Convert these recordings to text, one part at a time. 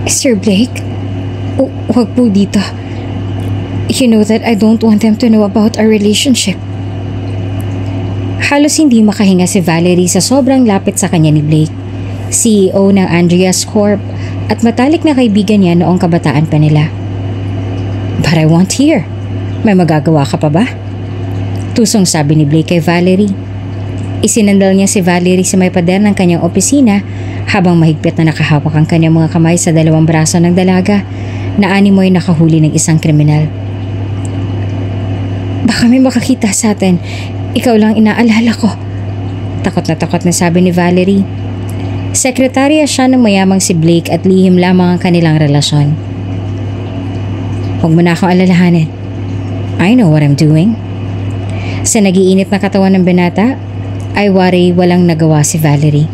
Sir Blake? Huwag po dito. You know that I don't want them to know about our relationship. Halos hindi makahinga si Valerie sa sobrang lapit sa kanya ni Blake, CEO ng Andreas Corp at matalik na kaibigan niya noong kabataan pa nila. But I won't hear. May magagawa ka pa ba? Tusong sabi ni Blake kay Valerie. Isinandal niya si Valerie sa may pader ng kanyang opisina habang mahigpit na nakahawak ang kanyang mga kamay sa dalawang braso ng dalaga na animoy nakahuli ng isang kriminal. Baka may makakita sa atin. Ikaw lang inaalala ko. Takot na sabi ni Valerie. Sekretarya siya ng mayamang si Blake at lihim lamang ang kanilang relasyon. Huwag mo na akong alalahanin. I know what I'm doing. Sa nagiinit na katawan ng binata, ay wari walang nagawa si Valerie.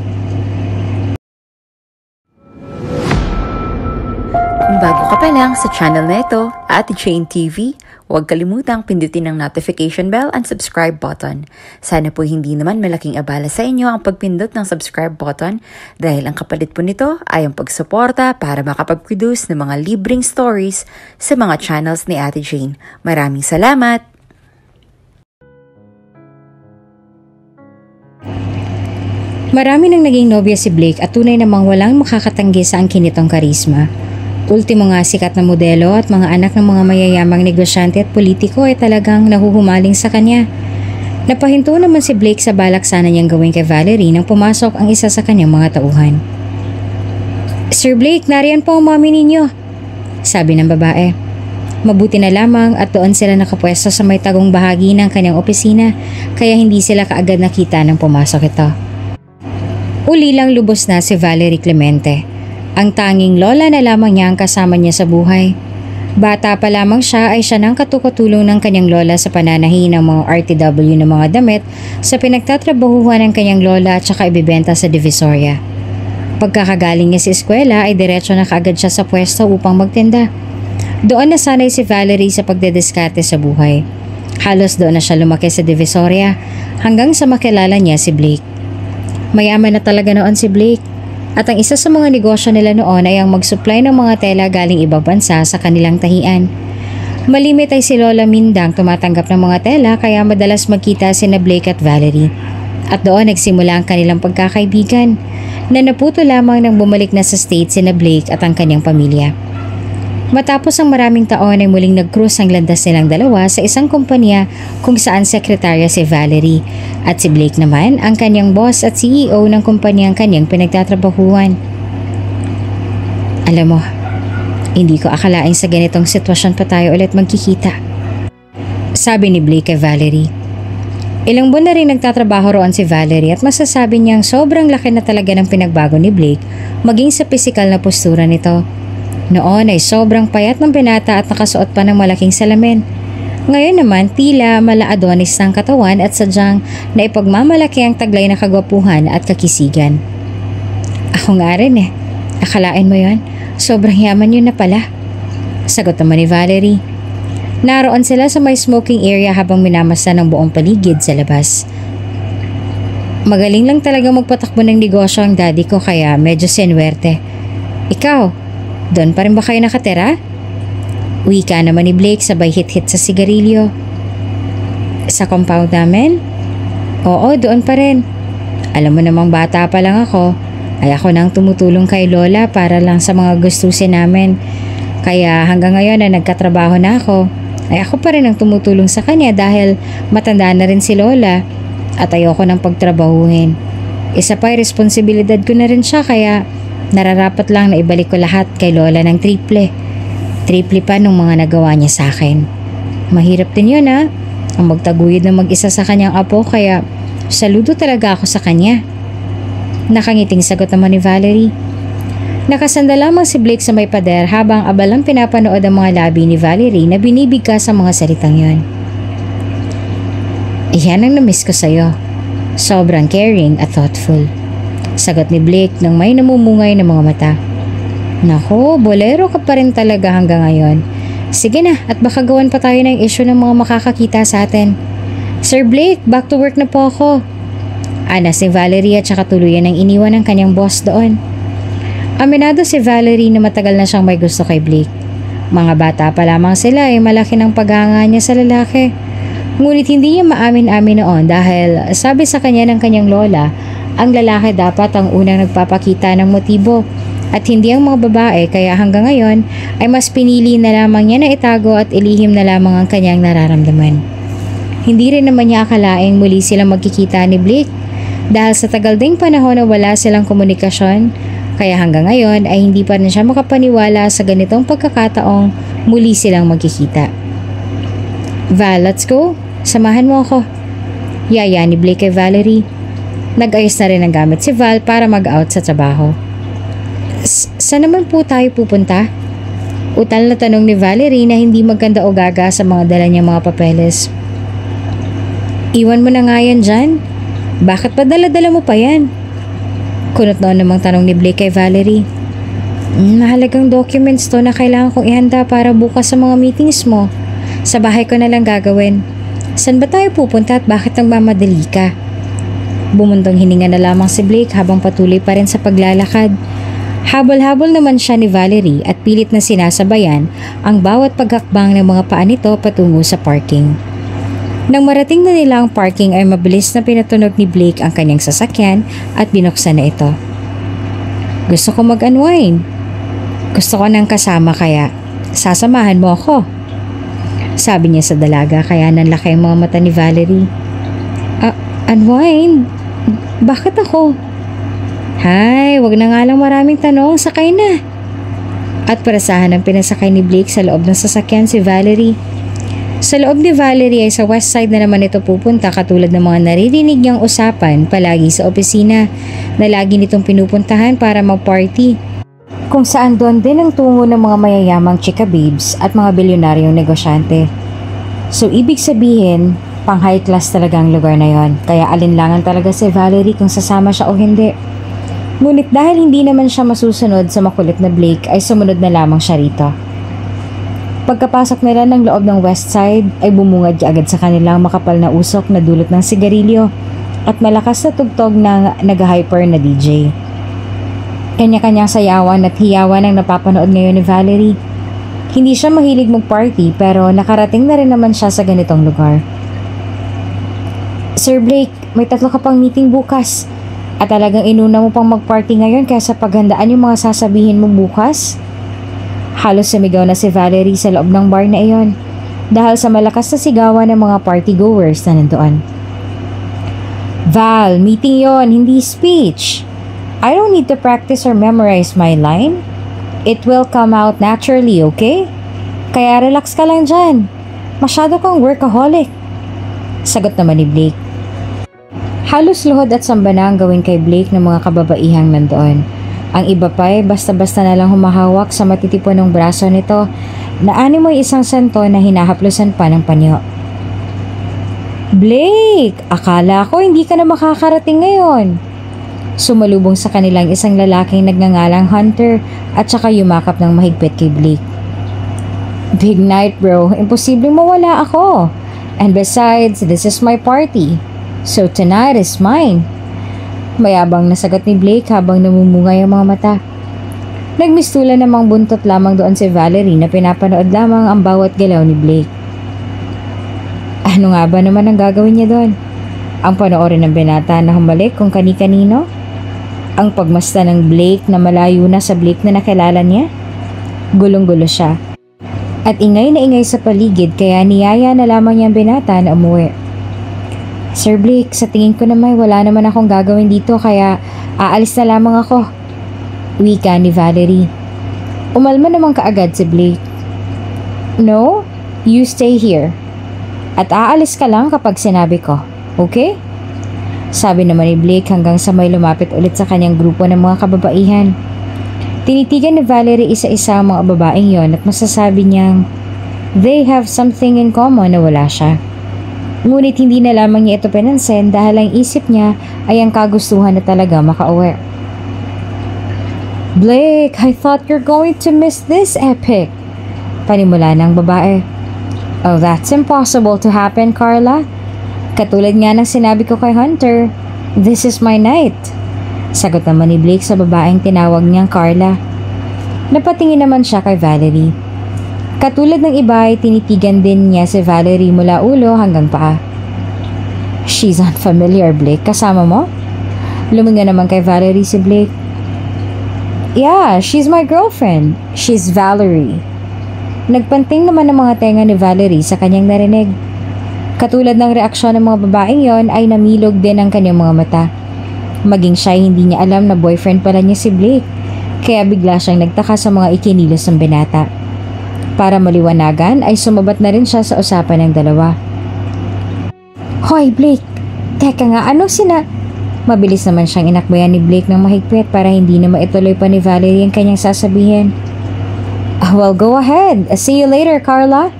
Kung bago ka pa lang sa channel na ito, Ate Jane TV, huwag kalimutang pindutin ang notification bell and subscribe button. Sana po hindi naman malaking abala sa inyo ang pagpindot ng subscribe button dahil ang kapalit po nito ay ang pagsuporta para makapag-produce ng mga libreng stories sa mga channels ni Ate Jane. Maraming salamat! Marami nang naging nobya si Blake at tunay namang walang makakatanggi sa angkin nitong karisma. Ultimo nga sikat na modelo at mga anak ng mga mayayamang negosyante at politiko ay talagang nahuhumaling sa kanya. Napahinto naman si Blake sa balak sana niyang gawin kay Valerie nang pumasok ang isa sa kanyang mga tauhan. Sir Blake, nariyan po ang mommy ninyo, sabi ng babae. Mabuti na lamang at doon sila nakapwesto sa may tagong bahagi ng kanyang opisina kaya hindi sila kaagad nakita nang pumasok ito. Uli lang lubos na si Valerie Clemente. Ang tanging lola na lamang niya ang kasama niya sa buhay. Bata pa lamang siya ay siya nang katukatulong ng kanyang lola sa pananahi ng mga RTW ng mga damit sa pinagtatrabahuhan ng kanyang lola at saka ibibenta sa Divisoria. Pagkakagaling niya sa eskwela ay diretso na kaagad siya sa pwesto upang magtinda. Doon nasanay si Valerie sa pagdediskarte sa buhay. Halos doon na siya lumaki sa Divisoria hanggang sa makilala niya si Blake. Mayaman na talaga noon si Blake at ang isa sa mga negosyo nila noon ay ang mag-supply ng mga tela galing ibang bansa sa kanilang tahian. Malimit ay si Lola Mindang tumatanggap ng mga tela kaya madalas magkita sina Blake at Valerie. At doon nagsimula ang kanilang pagkakaibigan na naputo lamang nang bumalik na sa States sina Blake at ang kanyang pamilya. Matapos ang maraming taon ay muling nag-cruise ang landas nilang dalawa sa isang kumpanya kung saan sekretarya si Valerie at si Blake naman ang kanyang boss at CEO ng kumpanyang kanyang pinagtatrabahuan. Alam mo, hindi ko akalain sa ganitong sitwasyon pa tayo ulit magkikita, sabi ni Blake kay Valerie. Ilang buwan na rin nagtatrabaho roon si Valerie at masasabi niyang sobrang laki na talaga ng pinagbago ni Blake maging sa pisikal na postura nito. Noon ay sobrang payat ng binata at nakasuot pa ng malaking salamin. Ngayon naman tila mala Adonis ng katawan at sadyang naipagmamalaki ang taglay na kagwapuhan at kakisigan. Ako nga rin eh. Akalain mo yon? Sobrang yaman yun na pala. Sagot naman ni Valerie. Naroon sila sa may smoking area habang minamasa ng buong paligid sa labas. Magaling lang talaga magpatakbo ng negosyo ang daddy ko kaya medyo senwerte. Ikaw, doon pa rin ba kayo nakatira? Wika naman ni Blake sabay hit-hit sa sigarilyo. Sa compound namin? Oo, doon pa rin. Alam mo namang bata pa lang ako, ay ako nang tumutulong kay Lola para lang sa mga gustusin namin. Kaya hanggang ngayon na nagkatrabaho na ako, ay ako pa rin ang tumutulong sa kanya dahil matanda na rin si Lola at ayoko nang pagtrabahuhin. Isa pa ay responsibilidad ko na rin siya kaya nararapat lang na ibalik ko lahat kay Lola ng triple. Triple pa nung mga nagawa niya sa akin. Mahirap din yun ha, ang magtaguyod na mag-isa sa kanyang apo kaya saludo talaga ako sa kanya. Nakangiting sagot naman ni Valerie. Nakasanda lamang si Blake sa may pader habang abalang pinapanood ang mga labi ni Valerie na binibigka sa mga salitang yon. Iyan ang namiss ko sa'yo. Sobrang caring at thoughtful. Sagot ni Blake nang may namumungay na mga mata. Nako, bolero ka pa rin talaga hanggang ngayon. Sige na at baka gawan pa tayo ng issue ng mga makakakita sa atin. Sir Blake, back to work na po ako. Anas ni Valerie at saka tuluyan ang iniwan ng kanyang boss doon. Aminado si Valerie na matagal na siyang may gusto kay Blake. Mga bata pa lamang sila ay malaki ng paghanga niya sa lalaki. Ngunit hindi niya maamin-amin noon dahil sabi sa kanya ng kanyang lola, ang lalaki dapat ang unang nagpapakita ng motibo at hindi ang mga babae, kaya hanggang ngayon ay mas pinili na lamang niya na itago at ilihim na lamang ang kanyang nararamdaman. Hindi rin naman niya akalaing muli silang magkikita ni Blake dahil sa tagal ding panahon na wala silang komunikasyon, kaya hanggang ngayon ay hindi pa rin siya makapaniwala sa ganitong pagkakataong muli silang magkikita. Val, let's go. Samahan mo ako. Yaya ni Blake kay Valerie. Nag-ayos na rin ang gamit si Val para mag-out sa trabaho. Saan naman po tayo pupunta? Utal na tanong ni Valerie na hindi maganda o gaga sa mga dala niyang mga papeles. Iwan mo na nga yan dyan. Bakit pa dala-dala mo pa yan? Kunot noon namang tanong ni Blake kay Valerie. Mahalagang documents to na kailangan kong ihanda para bukas sa mga meetings mo. Sa bahay ko na lang gagawin. Saan ba tayo pupunta at bakit nagmamadali ka? Bumundong hininga na lamang si Blake habang patuloy pa rin sa paglalakad. Habol-habol naman siya ni Valerie at pilit na sinasabayan ang bawat paghakbang ng mga paa nito patungo sa parking. Nang marating na nila ang parking ay mabilis na pinatunog ni Blake ang kanyang sasakyan at binuksan na ito. Gusto ko mag-unwind. Gusto ko ng kasama kaya sasamahan mo ako. Sabi niya sa dalaga kaya nanlaki ang mga mata ni Valerie. Unwind? Bakit ako? Hay, wag na nga lang maraming tanong, sakay na. At parasahan ang pinasakay ni Blake sa loob ng sasakyan si Valerie. Sa loob ni Valerie ay sa west side na naman ito pupunta katulad ng mga naririnig niyang usapan palagi sa opisina na lagi nitong pinupuntahan para mag-party. Kung saan doon din ang tungo ng mga mayayamang chika babes at mga bilyonaryong negosyante. So ibig sabihin, pang high class talaga ang lugar na yon, kaya alinlangan talaga si Valerie kung sasama siya o hindi. Ngunit dahil hindi naman siya masusunod sa makulit na Blake ay sumunod na lamang siya rito. Pagkapasok nila ng loob ng west side ay bumungad agad sa kanilang makapal na usok na dulot ng sigarilyo at malakas na tugtog ng nag-hyper na DJ. Kanya-kanyang sayawan at hiyawan ang napapanood ngayon ni Valerie. Hindi siya mahilig mag-party pero nakarating na rin naman siya sa ganitong lugar. Sir Blake, may 3 ka pang meeting bukas at talagang inuna mo pang mag-party ngayon kaysa paghandaan yung mga sasabihin mo bukas? Halos sumigaw na si Valerie sa loob ng bar na iyon dahil sa malakas na sigawan ng mga party-goers na nandoon. Val, meeting yon, hindi speech. I don't need to practice or memorize my line. It will come out naturally, okay? Kaya relax ka lang dyan. Masyado kang workaholic. Sagot naman ni Blake. Halos luhod at samba na ang gawin kay Blake ng mga kababaihang nandoon. Ang iba pa ay basta-basta na lang humahawak sa matitipon ng braso nito na animoy isang santo na hinahaplusan pa ng panyo. Blake, akala ko hindi ka na makakarating ngayon. Sumalubong sa kanilang isang lalaking nagngangalang Hunter at saka yumakap ng mahigpit kay Blake. Big night bro, imposibleng mawala ako. And besides, this is my party. So tonight is mine. Mayabang na sagot ni Blake habang namumungay ang mga mata. Nagmistulan namang buntot lamang doon si Valerie na pinapanood lamang ang bawat galaw ni Blake. Ano nga ba naman ang gagawin niya doon? Ang panoorin ng binata na humalik kung kani-kanino? Ang pagmasta ng Blake na malayo na sa Blake na nakilala niya? Gulong-gulo siya. At ingay na ingay sa paligid kaya niyaya na lamang niyang binata na umuwi. Sir Blake, sa tingin ko naman wala naman akong gagawin dito kaya aalis na lamang ako. Wika ni Valerie. Umalma naman kaagad si Blake. No, you stay here. At aalis ka lang kapag sinabi ko, okay? Sabi naman ni Blake hanggang sa may lumapit ulit sa kanyang grupo ng mga kababaihan. Tinitigan ni Valerie isa-isa ang mga babaeng yon at masasabi niyang they have something in common na wala siya. Ngunit hindi na lamang niya ito pinansin dahil ang isip niya ay ang kagustuhan na talaga makauwi. Blake, I thought you're going to miss this epic. Panimula ng babae. Oh, that's impossible to happen, Carla. Katulad nga ng sinabi ko kay Hunter, this is my night. Sagot naman ni Blake sa babaeng tinawag niyang Carla. Napatingin naman siya kay Valerie. Katulad ng iba ay tinitigan din niya si Valerie mula ulo hanggang paa. She's unfamiliar, Blake. Kasama mo? Luminga naman kay Valerie si Blake. Yeah, she's my girlfriend. She's Valerie. Nagpanting naman ng mga tenga ni Valerie sa kanyang narinig. Katulad ng reaksyon ng mga babaeng yon ay namilog din ang kanyang mga mata. Maging siya hindi niya alam na boyfriend pala niya si Blake. Kaya bigla siyang nagtaka sa mga ikinilos ng binata. Para maliwanagan ay sumabat na rin siya sa usapan ng dalawa. Hoy Blake, teka nga, Mabilis naman siyang inakbayan ni Blake ng mahigpit para hindi na maituloy pa ni Valerie ang kanyang sasabihin. Well, go ahead. See you later, Carla.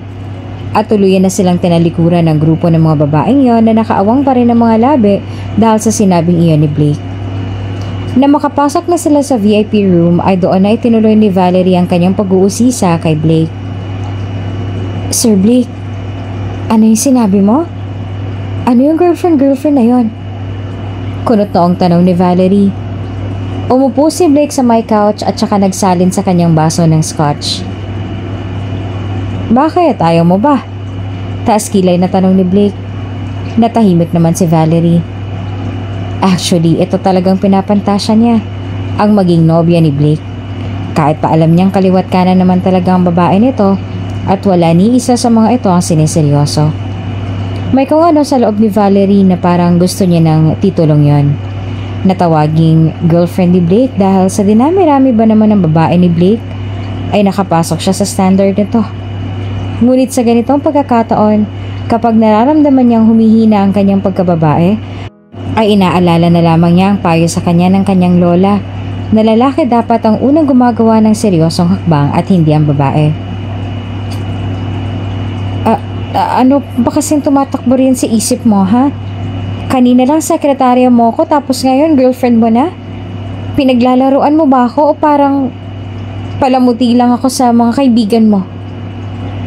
At tuluyan na silang tinalikuran ng grupo ng mga babaeng yon na nakaawang pa rin ng mga labi dahil sa sinabing iyon ni Blake. Na makapasok na sila sa VIP room ay doon na itinuloy ni Valerie ang kanyang pag-uusisa kay Blake. Sir Blake, ano yung sinabi mo? Ano yung girlfriend na yon? Kunot noong tanong ni Valerie. Umupo si Blake sa my couch at saka nagsalin sa kanyang baso ng scotch. Bakit? Ayaw mo ba? Taas kilay na tanong ni Blake. Natahimik naman si Valerie. Actually, ito talagang pinapantasya niya, ang maging nobya ni Blake. Kahit pa alam niyang kaliwat kanan naman talaga ang babae nito at wala ni isa sa mga ito ang siniseryoso. May kung ano sa loob ni Valerie na parang gusto niya ng titulong yon. Natawaging girlfriend ni Blake dahil sa dinami-rami ba naman ng babae ni Blake ay nakapasok siya sa standard nito. Ngunit sa ganitong pagkakataon, kapag nararamdaman niyang humihina ang kanyang pagkababae, ay inaalala na lamang niya ang payo sa kanya ng kanyang lola na lalaki dapat ang unang gumagawa ng seryosong hakbang at hindi ang babae. Ano ba kasing tumatakbo rin sa isip mo, ha? Kanina lang sekretarya mo ko tapos ngayon girlfriend mo na? Pinaglalaruan mo ba ako o parang palamuti lang ako sa mga kaibigan mo?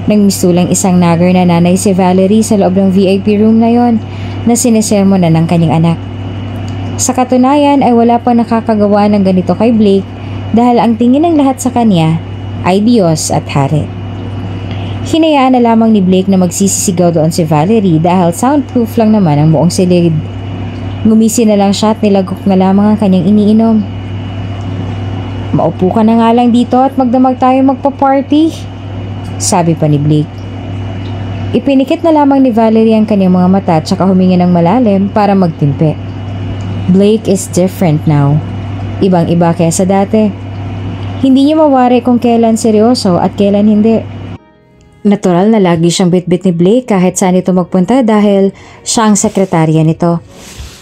Nang misulang isang nagger na nanay si Valerie sa loob ng VIP room na yon na sinesermo na ng kanyang anak. Sa katunayan ay wala pa nakakagawa ng ganito kay Blake dahil ang tingin ng lahat sa kanya ay Diyos at Hari. Hinayaan na lamang ni Blake na magsisisigaw doon si Valerie dahil soundproof lang naman ang buong silid. Ngumisi na lang siya at nilagok na lamang ang kanyang iniinom. Maupo ka na nga lang dito at magdamag tayo magpa-party, sabi pa ni Blake. Ipinikit na lamang ni Valerie ang kanyang mga mata at saka huminga ng malalim para magtimpe. Blake is different now. Ibang-iba kaysa dati. Hindi niya mawari kung kailan seryoso at kailan hindi. Natural na lagi siyang bitbit ni Blake kahit saan ito magpunta dahil siya ang sekretarya nito.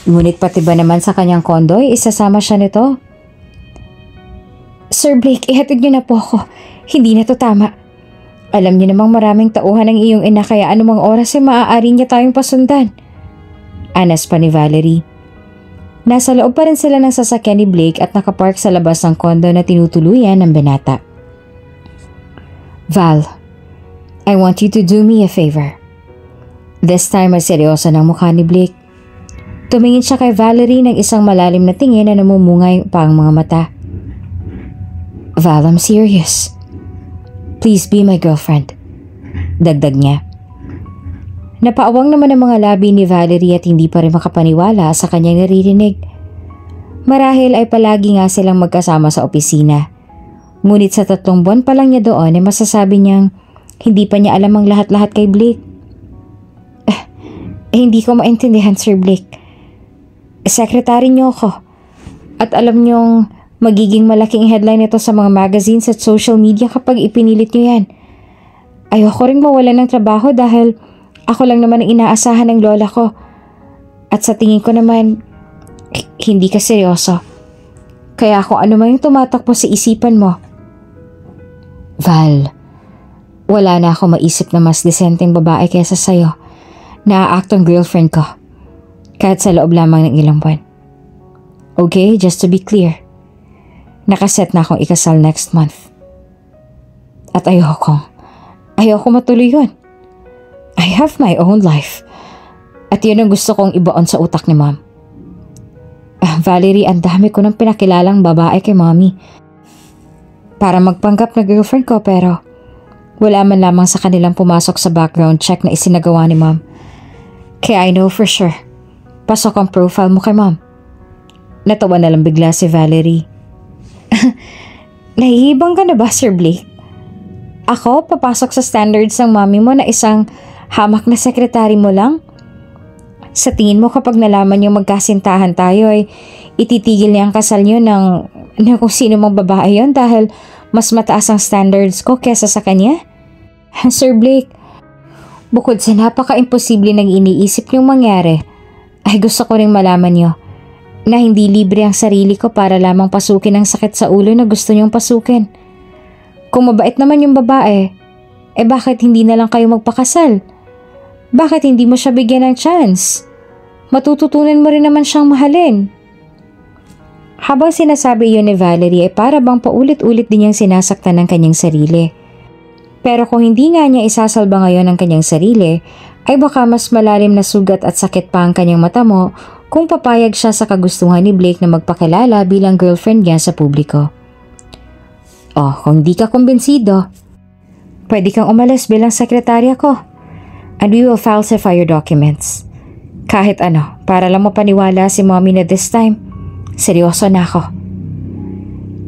Ngunit pati ba naman sa kanyang kondo isasama siya nito? Sir Blake, ihatid niyo na po ako. Hindi na to tama. Alam niyo namang maraming tauhan ng iyong ina kaya anumang oras ay maaari niya tayong pasundan. Anas pa ni Valerie. Nasa loob pa rin sila ng sasakyan ni Blake at nakapark sa labas ng kondo na tinutuluyan ng binata. Val, I want you to do me a favor. This time ay seryoso ng mukha ni Blake. Tumingin siya kay Valerie ng isang malalim na tingin na namumungay pa ang mga mata. Val, I'm serious. Please be my girlfriend. Dagdag niya. Napaawang naman ang mga labi ni Valerie at hindi pa rin makapaniwala sa kanyang naririnig. Marahil ay palagi nga silang magkasama sa opisina. Ngunit sa 3 buwan pa lang niya doon ay masasabi niyang hindi pa niya alam ang lahat-lahat kay Blake. Hindi ko maintindihan, Sir Blake. Sekretary niyo ako. At alam niyong magiging malaking headline ito sa mga magazines at social media kapag ipinilit niyo yan. Ayoko ring mawala ng trabaho dahil ako lang naman ang inaasahan ng lola ko. At sa tingin ko naman, hindi ka seryoso. Kaya kung ano man yung tumatakbo sa isipan mo. Val, wala na ako maisip na mas desenteng babae kaysa sa'yo na aaktong girlfriend ko. Kahit sa loob lamang ng ilang buwan. Okay, just to be clear. Nakaset na akong ikasal next month. At ayoko matuloy yun. I have my own life. At yun ang gusto kong ibaon sa utak ni Mom. Valerie, ang dami ko ng pinakilalang babae kay mommy. Para magpanggap na girlfriend ko pero wala man lamang sa kanilang pumasok sa background check na isinagawa ni mom. Kaya I know for sure, pasok ang profile mo kay mom. Natawa na lang bigla si Valerie. Nahihibang ka na ba, Sir Blake? Ako, papasok sa standards ng mommy mo na isang hamak na sekretary mo lang? Sa tingin mo kapag nalaman yung magkasintahan tayo ay ititigil niya ang kasal niyo ng kung sino mang babae yon dahil mas mataas ang standards ko kesa sa kanya? Sir Blake, bukod sa napaka-imposible ng iniisip niyong mangyari, ay gusto ko ring malaman niyo na hindi libre ang sarili ko para lamang pasukin ang sakit sa ulo na gusto niyong pasukin. Kung mabait naman yung babae, bakit hindi na lang kayo magpakasal? Bakit hindi mo siya bigyan ng chance? Matututunan mo rin naman siyang mahalin. Habang sinasabi yun ni Valerie ay para bang paulit-ulit din niyang sinasaktan ng kanyang sarili. Pero kung hindi nga niya isasalba ngayon ang kanyang sarili, ay baka mas malalim na sugat at sakit pa ang kanyang mata mo kung papayag siya sa kagustuhan ni Blake na magpakilala bilang girlfriend niya sa publiko. Oh, kung di ka kumbinsido, pwede kang umalis bilang sekretarya ko and we will falsify your documents. Kahit ano, para lang mapaniwala si mommy na this time, seryoso na ako.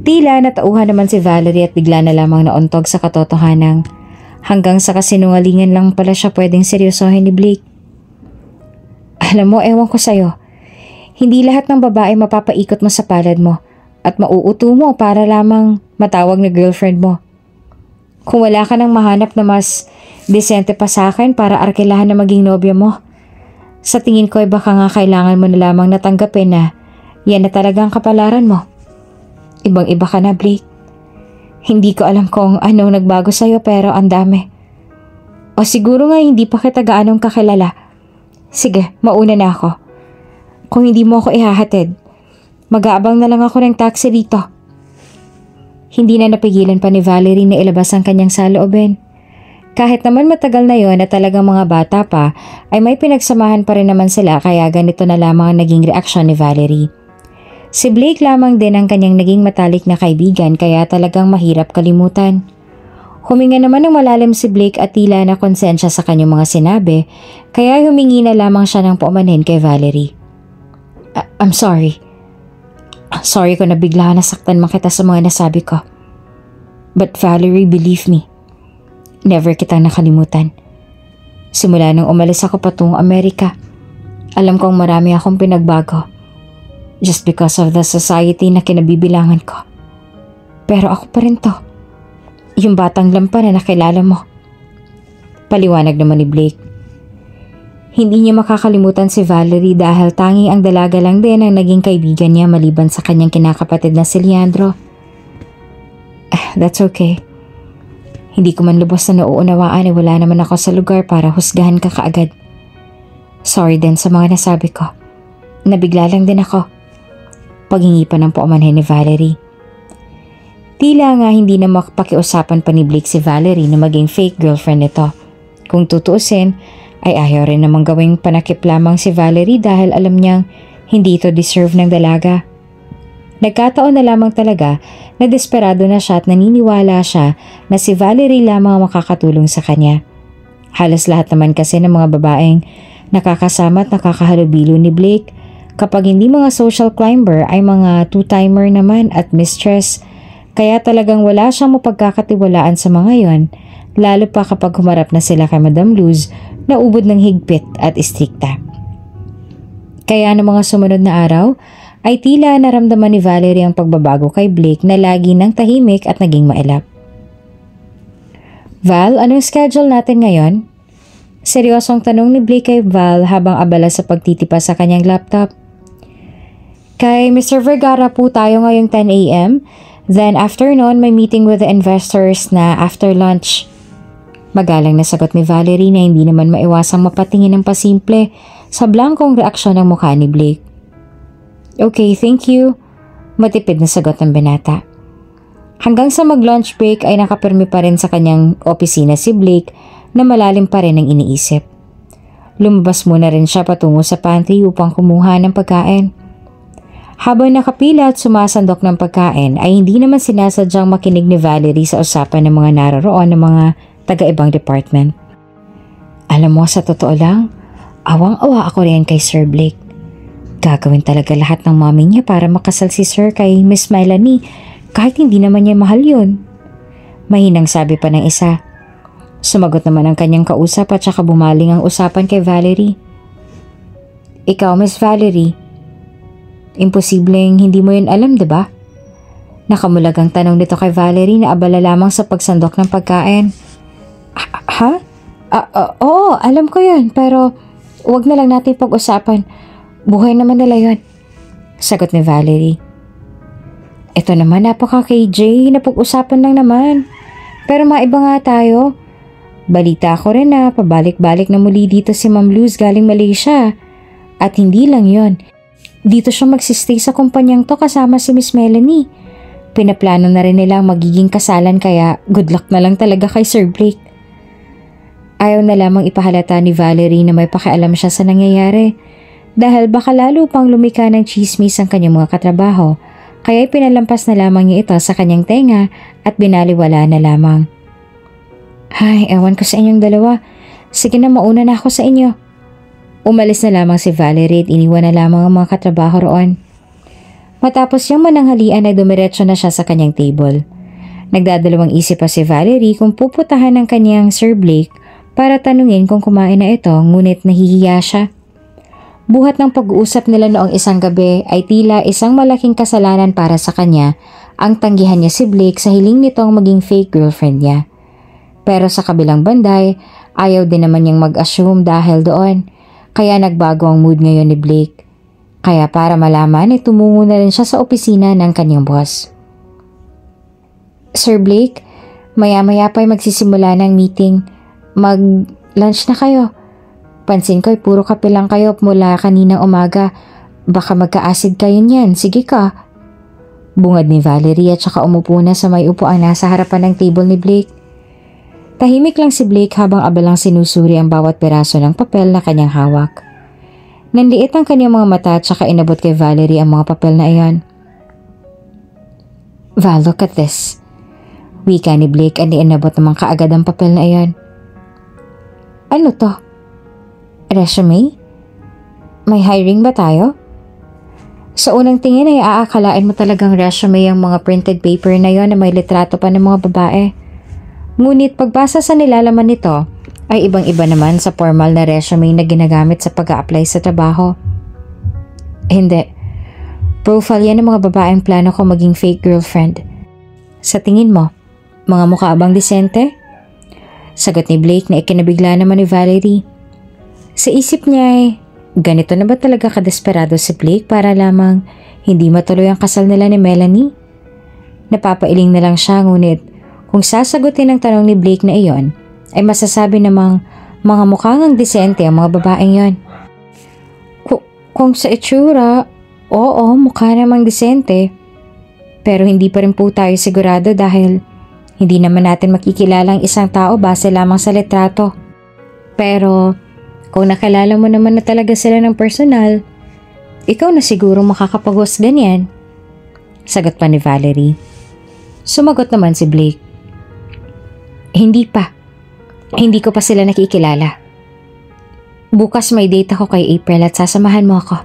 Tila natauhan naman si Valerie at bigla na lamang nauntog sa katotohanang hanggang sa kasinungalingan lang pala siya pwedeng seryosohin ni Blake. Alam mo, ewan ko sa'yo. Hindi lahat ng babae mapapaikot mo sa palad mo at mauuto mo para lamang matawag na girlfriend mo. Kung wala ka nang mahanap na mas desente pa sa akin para arkilahan na maging nobya mo, sa tingin ko ay baka nga kailangan mo na lamang natanggapin na yan na talagang kapalaran mo. Ibang-iba ka na, Blake. Hindi ko alam kung anong nagbago sa'yo pero ang dami. O siguro nga hindi pa kita gaanong kakilala. Sige, mauna na ako. Kung hindi mo ako ihahatid, mag-aabang na lang ako ng taxi dito. Hindi na napigilan pa ni Valerie na ilabas ang kanyang saloobin. Kahit naman matagal na yon at talagang mga bata pa, ay may pinagsamahan pa rin naman sila kaya ganito na lamang ang naging reaksyon ni Valerie. Si Blake lamang din ang kanyang naging matalik na kaibigan kaya talagang mahirap kalimutan. Huminga naman ng malalim si Blake at tila na konsensya sa kanyang mga sinabi, kaya humingi na lamang siya ng paumanhin kay Valerie. I'm sorry. Sorry kung nabigla nasaktan man kita sa mga nasabi ko. But Valerie, believe me, never kitang nakalimutan. Simula nung umalis ako patungong Amerika, alam kong marami akong pinagbago. Just because of the society na kinabibilangan ko. Pero ako pa rin to. Yung batang lampa na nakilala mo. Paliwanag naman ni Blake. Hindi niya makakalimutan si Valerie dahil tanging ang dalaga lang din ang naging kaibigan niya maliban sa kanyang kinakapatid na si Leandro. That's okay. Hindi ko man lubos na nauunawaan wala naman ako sa lugar para husgahan ka kaagad. Sorry din sa mga nasabi ko. Nabigla lang din ako. Paghingi pa ng paumanhin ni Valerie. Tila nga hindi na makapakiusapan pa ni Blake si Valerie na maging fake girlfriend nito. Kung tutuusin, ay ayaw rin namang gawing panakip lamang si Valerie dahil alam niyang hindi ito deserve ng dalaga. Nagkataon na lamang talaga na desperado na siya at naniniwala siya na si Valerie lamang makakatulong sa kanya. Halos lahat naman kasi ng mga babaeng nakakasama at nakakahalubilo ni Blake kapag hindi mga social climber ay mga two-timer naman at mistress. Kaya talagang wala siyang mapagkakatiwalaan sa mga yon, lalo pa kapag humarap na sila kay Madam Luz na ubod ng higpit at istrikta. Kaya ng mga sumunod na araw ay tila naramdaman ni Valerie ang pagbabago kay Blake na lagi nang tahimik at naging mailap. Val, anong schedule natin ngayon? Seryosong tanong ni Blake kay Val habang abala sa pagtitipa sa kanyang laptop. Kay Mr. Vergara po tayo ngayong 10 a.m. Then after noon may meeting with the investors na after lunch. Magalang na sagot ni Valerie na hindi naman maiwasang mapatingin ng pasimple sa blangkong reaksyon ng mukha ni Blake. Okay, thank you. Matipid na sagot ng binata. Hanggang sa mag-lunch break ay nakapirmi pa rin sa kanyang opisina si Blake na malalim pa rin ang iniisip. Lumabas muna rin siya patungo sa pantry upang kumuha ng pagkain. Habang nakapila at sumasandok ng pagkain ay hindi naman sinasadyang makinig ni Valerie sa usapan ng mga naroroon ng mga taga-ibang department. Alam mo, sa totoo lang, awang-awa ako rin kay Sir Blake. Gagawin talaga lahat ng mami niya para makasal si Sir kay Miss Melanie kahit hindi naman niya mahal yun. Mahinang sabi pa ng isa. Sumagot naman ang kanyang kausap at saka bumaling ang usapan kay Valerie. Ikaw, Miss Valerie, imposibleng hindi mo yun alam, diba? Nakamulag ang tanong nito kay Valerie na abala lamang sa pagsandok ng pagkain. Ha? Oo, alam ko yun, pero wag na lang natin pag-usapan. Buhay naman nila yun. Sagot ni Valerie. Ito naman, napaka-KJ, napag-usapan lang naman. Pero maiba nga tayo. Balita ko rin na pabalik-balik na muli dito si Ma'am Luz galing Malaysia. At hindi lang yon. Dito siya magsistay sa kumpanyang to kasama si Miss Melanie. Pinaplano na rin nila ang magiging kasalan kaya good luck na lang talaga kay Sir Blake. Ayaw na lamang ipahalata ni Valerie na may pakialam siya sa nangyayari dahil baka lalo pang lumika ng chismis ang kanyang mga katrabaho kaya pinalampas na lamang niya ito sa kanyang tenga at binaliwala na lamang. Ay, ewan ko sa inyong dalawa. Sige na, mauna na ako sa inyo. Umalis na lamang si Valerie at iniwan na lamang ang mga katrabaho roon. Matapos yung mananghalian ay dumiretso na siya sa kanyang table. Nagdadalawang isip pa si Valerie kung puputahan ng kanyang Sir Blake para tanungin kung kumain na ito ngunit nahihiya siya. Buhat ng pag-uusap nila noong isang gabi ay tila isang malaking kasalanan para sa kanya ang tanggihan niya si Blake sa hiling nitong maging fake girlfriend niya. Pero sa kabilang banday, ayaw din naman niyang mag-assume dahil doon. Kaya nagbago ang mood ngayon ni Blake. Kaya para malaman ay tumungo na rin siya sa opisina ng kanyang boss. Sir Blake, maya-maya pa ay magsisimula ng meeting. Mag-lunch na kayo. Pansin ko ay puro kape lang kayo mula kaninang umaga. Baka magka-acid kayo niyan. Sige ka. Bungad ni Valerie at saka umupo na sa may upuan nasa harapan ng table ni Blake. Tahimik lang si Blake habang abalang sinusuri ang bawat piraso ng papel na kanyang hawak. Nanliit ang kanyang mga mata at saka inabot kay Valerie ang mga papel na iyon. Val, look at this. Wika ni Blake at inabot naman kaagad ang papel na iyon. Ano to? Resume? May hiring ba tayo? Sa unang tingin ay aakalain mo talagang resume ang mga printed paper na iyon na may litrato pa ng mga babae. Ngunit pagbasa sa nilalaman nito ay ibang-iba naman sa formal na resume na ginagamit sa pag-a-apply sa trabaho. Hindi. Profile yan ng mga babaeng plano ko maging fake girlfriend. Sa tingin mo, mga mukha bang disente? Sagot ni Blake na ikinabigla naman ni Valerie. Sa isip niya ay, ganito na ba talaga kadesperado si Blake para lamang hindi matuloy ang kasal nila ni Melanie? Napapailing na lang siya ngunit kung sasagutin ang tanong ni Blake na iyon, ay masasabi namang mga mukhang disente ang mga babaeng yon. Kung sa itsura, oo, mukha namang disente. Pero hindi pa rin po tayo sigurado dahil hindi naman natin makikilala ang isang tao base lamang sa litrato. Pero kung nakilala mo naman na talaga sila ng personal, ikaw na siguro makakapag-husga niyan. Sagot pa ni Valerie. Sumagot naman si Blake. Hindi pa. Hindi ko pa sila nakikilala. Bukas may date ako kay April at sasamahan mo ako.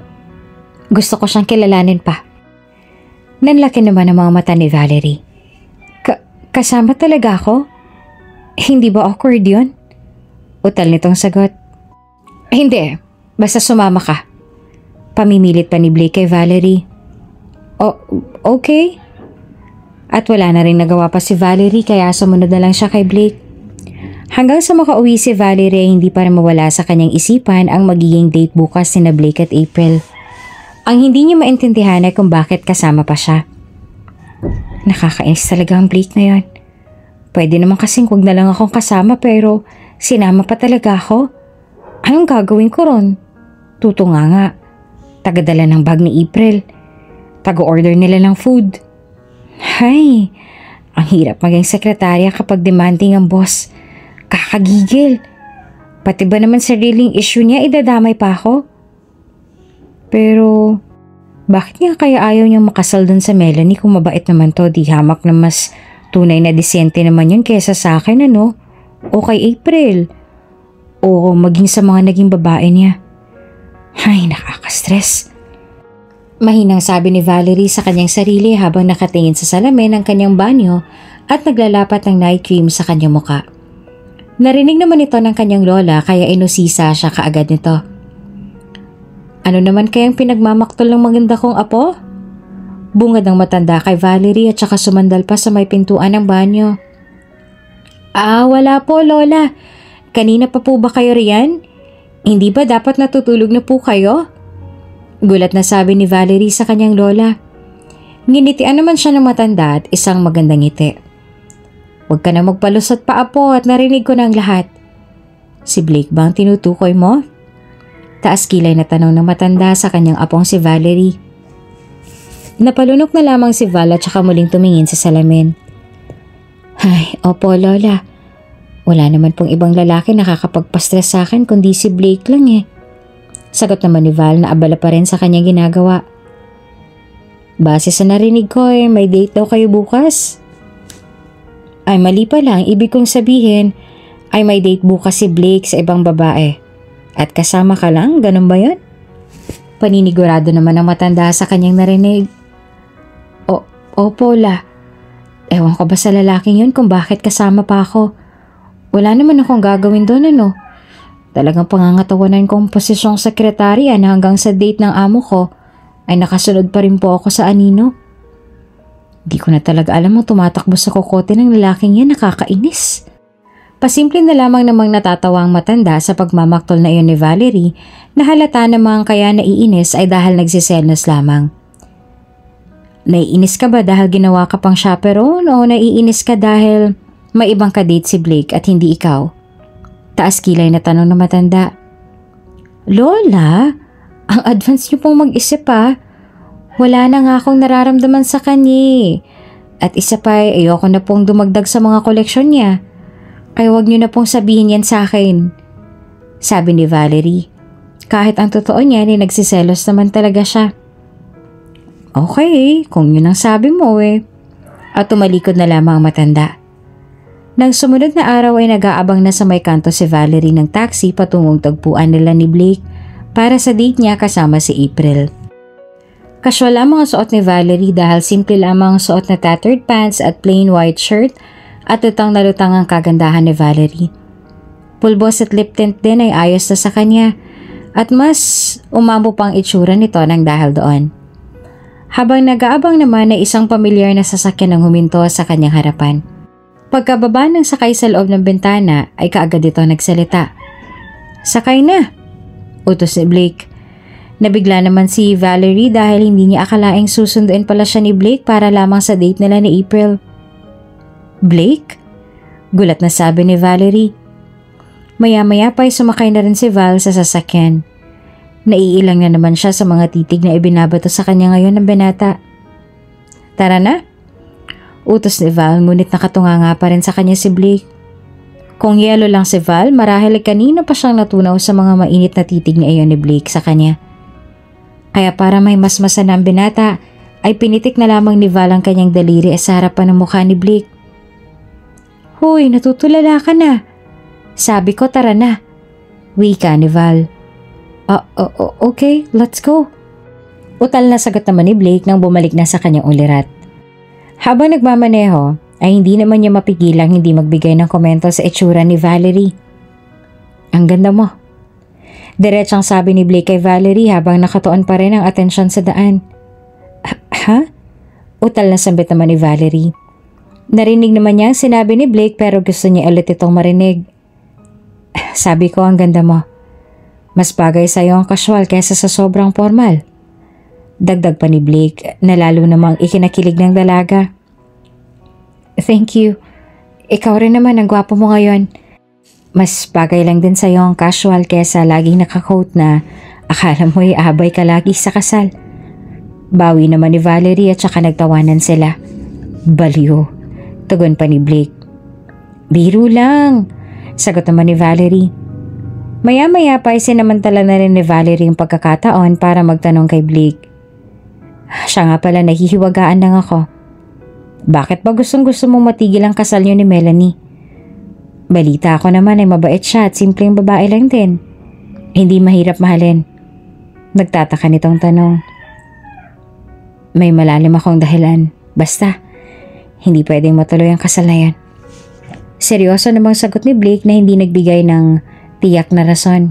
Gusto ko siyang kilalanin pa. Nanlaki naman ang mga mata ni Valerie. Kasama talaga ako? Hindi ba awkward yun? Utal nitong sagot. Hindi. Basta sumama ka. Pamimilit pa ni Blake kay Valerie. Okay. At wala na rin nagawa pa si Valerie kaya sumunod na lang siya kay Blake. Hanggang sa makauwi si Valerie hindi pa rin mawala sa kanyang isipan ang magiging date bukas ni Blake at April. Ang hindi niya maintindihan ay kung bakit kasama pa siya. Nakakainis talaga ang Blake na yan. Pwede naman kasing huwag na lang akong kasama pero sinama pa talaga ako. Anong gagawin ko ron? Tutunga nga. Tagadala ng bag ni April. Taga-order nila ng food. Hay, ang hirap maging sekretarya kapag demanding ang boss. Kakagigil. Pati ba naman sariling issue niya idadamay pa ako? Pero Bakit nga kaya ayaw niyang makasal dun sa Melanie kung mabait naman to? Di hamak na mas tunay na disente naman yun kesa sa akin, ano? O kay April. O maging sa mga naging babae niya. Ay, nakaka-stress. Mahinang sabi ni Valerie sa kanyang sarili habang nakatingin sa salamin ng kanyang banyo at naglalapat ng night cream sa kanyang muka. Narinig naman ito ng kanyang lola kaya inusisa siya kaagad nito. Ano naman kayang pinagmamaktol ng maganda kong apo? Bungad ng matanda kay Valerie at saka sumandal pa sa may pintuan ng banyo. Wala po lola. Kanina pa po ba kayo riyan? Hindi ba dapat natutulog na po kayo? Gulat na sabi ni Valerie sa kanyang lola. Nginitian naman siya ng matanda at isang magandang ngiti. Huwag ka na magpalusot pa apo at narinig ko ng lahat. Si Blake ba ang tinutukoy mo? Taas kilay na tanong ng matanda sa kanyang apong si Valerie. Napalunok na lamang si Val at saka muling tumingin sa salamin. Ay, opo lola. Wala naman pong ibang lalaki nakakapagpa-stress sa akin kundi si Blake lang eh. Sagot naman ni Val na abala pa rin sa kanyang ginagawa. Base sa narinig ko may date daw kayo bukas. Ay mali pa lang, ibig kong sabihin ay may date bukas si Blake sa ibang babae. At kasama ka lang, ganun ba yun? Paninigurado naman ang matanda sa kanyang narinig. Opo la. Ewan ko ba sa lalaking yun kung bakit kasama pa ako. Wala naman akong gagawin doon ano. Talagang pangangatawanan kong posisyong sekretarya na hanggang sa date ng amo ko ay nakasunod pa rin po ako sa anino. Di ko na talaga alam mo tumatakbo sa kokote ng lalaking yan, nakakainis. Pasimple na lamang namang natatawa ang matanda sa pagmamaktol na iyon ni Valerie na halata namang kaya naiinis ay dahil nagsiselos lamang. Naiinis ka ba dahil ginawa ka pang chaperone o naiinis ka dahil may ibang kadate si Blake at hindi ikaw? Taas kilay na tanong ng matanda. Lola, ang advance niyo pong mag-isip pa. Wala na nga akong nararamdaman sa kanya. At isa pa ayoko na pong dumagdag sa mga koleksyon niya. Kaya wag niyo na pong sabihin yan sa akin. Sabi ni Valerie. Kahit ang totoo niya nagsiselos naman talaga siya. Okay, kung yun ang sabi mo At tumalikod na lamang ang matanda. Nang sumunod na araw ay nag-aabang na sa may kanto si Valerie ng taxi patungong tagpuan nila ni Blake para sa date niya kasama si April. Casual lamang ang suot ni Valerie dahil simple lamang ang suot na tattered pants at plain white shirt at lutang na lutang ang kagandahan ni Valerie. Pulbos at lip tint din ay ayos na sa kanya at mas umamo pang itsura nito nang dahil doon. Habang nag-aabang naman ay isang pamilyar na sasakyan ang huminto sa kanyang harapan. Pagkababa ng sakay sa loob ng bintana ay kaagad ito nagsalita. Sakay na! Utos ni Blake. Nabigla naman si Valerie dahil hindi niya akalaing susunduin pala siya ni Blake para lamang sa date nila ni April. Blake? Gulat na sabi ni Valerie. Maya-maya pa ay sumakay na rin si Val sa sasakyan. Naiilang na naman siya sa mga titig na ibinabato sa kanya ngayon ng binata. Tara na! Utos ni Val ngunit nakatunga nga pa rin sa kanya si Blake. Kung yelo lang si Val, marahil kanina pa siyang natunaw sa mga mainit na titig na iyon ni Blake sa kanya. Kaya para may masmasan ang binata, ay pinitik na lamang ni Val ang kanyang daliri sa harapan ng mukha ni Blake. Hoy, natutulala ka na. Sabi ko tara na. Wika ni Val. Okay, let's go. Utal na sagot naman ni Blake nang bumalik na sa kanyang ulirat. Habang nagmamaneho, ay hindi naman niya mapigilang hindi magbigay ng komento sa itsura ni Valerie. Ang ganda mo. Diretsang sabi ni Blake kay Valerie habang nakatuon pa rin ang atensyon sa daan. Ha? Utal na sambit naman ni Valerie. Narinig naman niya ang sinabi ni Blake pero gusto niya ulit itong marinig. Sabi ko ang ganda mo. Mas bagay sa'yo ang casual kaysa sa sobrang formal. Dagdag pa ni Blake na lalo namang ikinakilig ng dalaga. Thank you. Ikaw rin naman ang gwapo mo ngayon. Mas bagay lang din sa'yo ang casual kaysa laging nakakoat na akala mo abay ka lagi sa kasal. Bawi naman ni Valerie at saka nagtawanan sila. Baliw. Tugon pa ni Blake. Biro lang. Sagot naman ni Valerie. Maya-maya pa ay sinamantala na rin ni Valerie ang pagkakataon para magtanong kay Blake. Siya nga pala, nahihiwagaan lang ako. Bakit ba gustong gusto mong matigil ang kasal niyo ni Melanie? Balita ako naman ay mabait siya at simpleng babae lang din. Hindi mahirap mahalin. Nagtataka nitong tanong. May malalim akong dahilan. Basta, hindi pwedeng matuloy ang kasal na yan. Seryoso namang sagot ni Blake na hindi nagbigay ng tiyak na rason.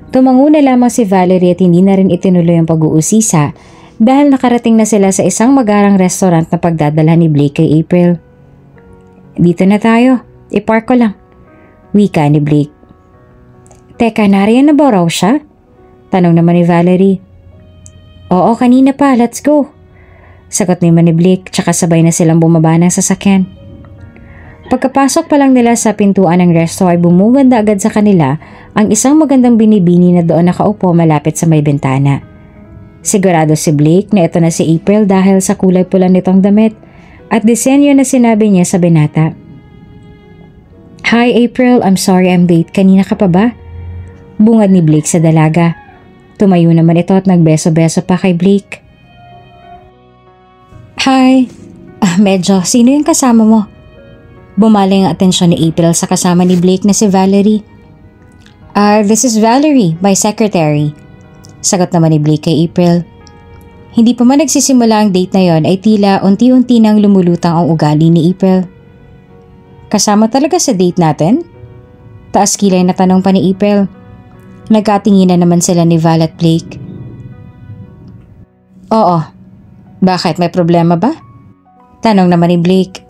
Tumango na lamang si Valerie at hindi na rin itinuloy ang pag-uusisa dahil nakarating na sila sa isang magarang restaurant na pagdadala ni Blake kay April. Dito na tayo, ipark ko lang. Wika ni Blake. Teka, nariyan na ba raw siya? Tanong naman ni Valerie. Oo, kanina pa, let's go. Sagot naman ni Blake tsaka sabay na silang bumaba ng sasakyan. Pagkapasok pa lang nila sa pintuan ng resto ay bumuganda agad sa kanila ang isang magandang binibini na doon nakaupo malapit sa may bintana. Sigurado si Blake na ito na si April dahil sa kulay pula nitong damit at disenyo na sinabi niya sa binata. Hi April, I'm sorry I'm late. Kanina ka pa ba? Bungad ni Blake sa dalaga. Tumayo naman ito at nagbeso-beso pa kay Blake. Hi. Medyo, sino yung kasama mo? Bumaling ang atensyon ni April sa kasama ni Blake na si Valerie. This is Valerie, my secretary. Sagot naman ni Blake kay April. Hindi pa man nagsisimula ang date na yon ay tila unti-unti nang lumulutang ang ugali ni April. Kasama talaga sa date natin? Taas kilay na tanong pa ni April. Nagkatinginan naman sila ni Val at Blake. Oo. Bakit? May problema ba? Tanong naman ni Blake.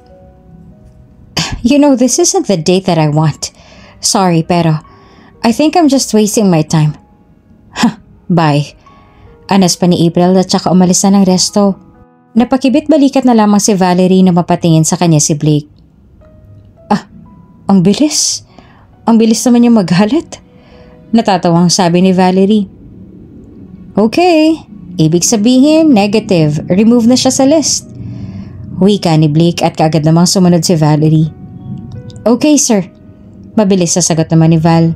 You know, this isn't the date that I want. Sorry, pero I think I'm just wasting my time. Huh, bye. Anas pa ni April at saka umalis na ng resto. Napakibit balikat na lamang si Valerie na mapatingin sa kanya si Blake. Ang bilis. Ang bilis naman niya maghalat. Natatawang sabi ni Valerie. Okay, ibig sabihin negative. Remove na siya sa list. Wika ni Blake at kaagad namang sumunod si Valerie. Okay sir. Mabilis sa sagot naman ni Val.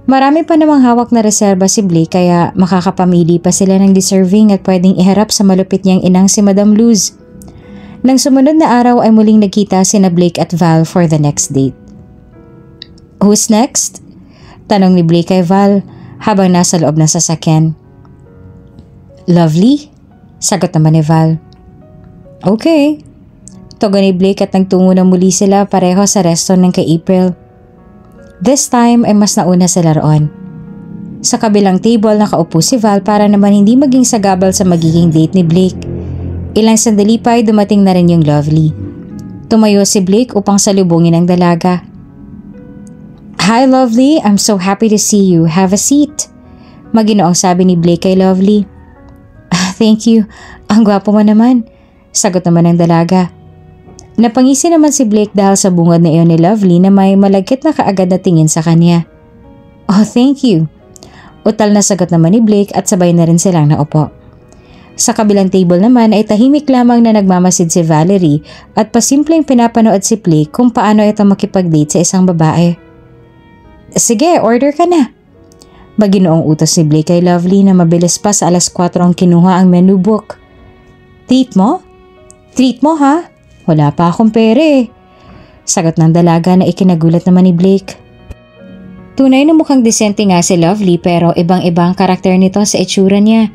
Marami pa namang hawak na reserba si Blake kaya makakapamili pa sila ng deserving at pwedeng iharap sa malupit niyang inang si Madam Luz. Nang sumunod na araw ay muling nagkita sina Blake at Val for the next date. Who's next? Tanong ni Blake kay Val habang nasa loob ng sasakyan. Lovely? Sagot naman ni Val. Okay. Tugon ni Blake at nagtungo na muli sila pareho sa resto ng kay April. This time ay mas nauna sila roon. Sa kabilang table nakaupo si Val para naman hindi maging sagabal sa magiging date ni Blake. Ilang sandali pa ay dumating na rin yung Lovely. Tumayo si Blake upang salubungin ang dalaga. Hi Lovely, I'm so happy to see you. Have a seat. Maginoong sabi ni Blake kay Lovely. Thank you. Ang gwapo mo naman. Sagot naman ng dalaga. Napangisi naman si Blake dahil sa bungad na iyon ni Lovely na may malagkit na kaagad na tingin sa kanya. Oh, thank you. Utal na sagot naman ni Blake at sabay na rin silang naupo. Sa kabilang table naman ay tahimik lamang na nagmamasid si Valerie at pasimpleng pinapanood si Blake kung paano ito makipag-date sa isang babae. Sige, order ka na. Maginoong utos ni Blake kay Lovely na mabilis pa sa alas 4 ang kinuha ang menu book. Treat mo? Treat mo ha? Wala pa akong pere. Sagot ng dalaga na ikinagulat naman ni Blake. Tunay na mukhang disente nga si Lovely pero ibang-ibang karakter nito sa itsura niya.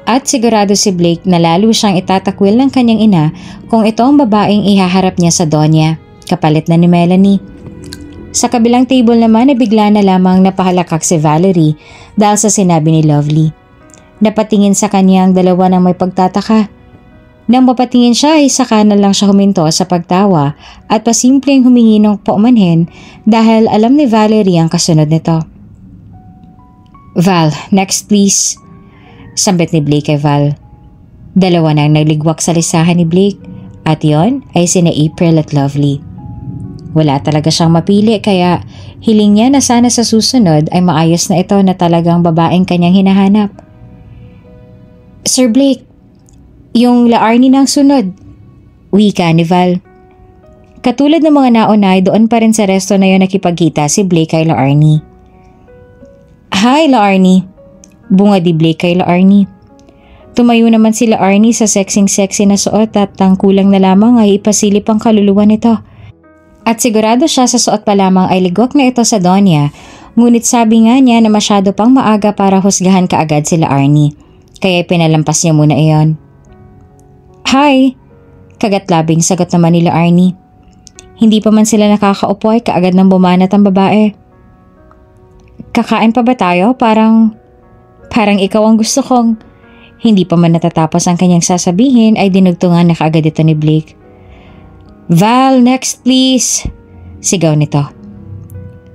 At sigurado si Blake na lalo siyang itatakwil ng kanyang ina kung ito ang babaeng ihaharap niya sa Donya, kapalit na ni Melanie. Sa kabilang table naman ay bigla na lamang napahalakak si Valerie dahil sa sinabi ni Lovely. Napatingin sa kanya ang dalawa ng may pagtataka. Nang mapatingin siya ay saka na lang siya huminto sa pagtawa at pasimpleng humingi ng paumanhin dahil alam ni Valerie ang kasunod nito. Val, next please. Sambit ni Blake kay Val. Dalawa nang nagligwak sa lisahan ni Blake at yon ay sina April at Lovely. Wala talaga siyang mapili kaya hiling niya na sana sa susunod ay maayos na ito na talagang babaeng kanyang hinahanap. Sir Blake, yung La-Arnie ng sunod. Wika ni Val. Katulad ng mga naunay, doon pa rin sa resto na yon nakipagkita si Blake kay La-Arnie. Hi La-Arnie. Bunga di Blake kay La-Arnie. Tumayo naman sila Arnie sa sexing-sexy na suot at ang kulang na lamang ay ipasilip ang kaluluwa nito. At sigurado siya sa suot pa lamang ay ligwak na ito sa Donya, ngunit sabi nga niya na masyado pang maaga para husgahan kaagad sila Arnie, kaya pinalampas niya muna iyon. Hi! Kagat-labing sagot naman nila Arnie. Hindi pa man sila nakakaupo ay kaagad nang bumanat ang babae. Kakain pa ba tayo? Parang ikaw ang gusto kong... Hindi pa man natatapos ang kanyang sasabihin ay dinugtungan na kaagad ito ni Blake. Val, next please! Sigaw nito.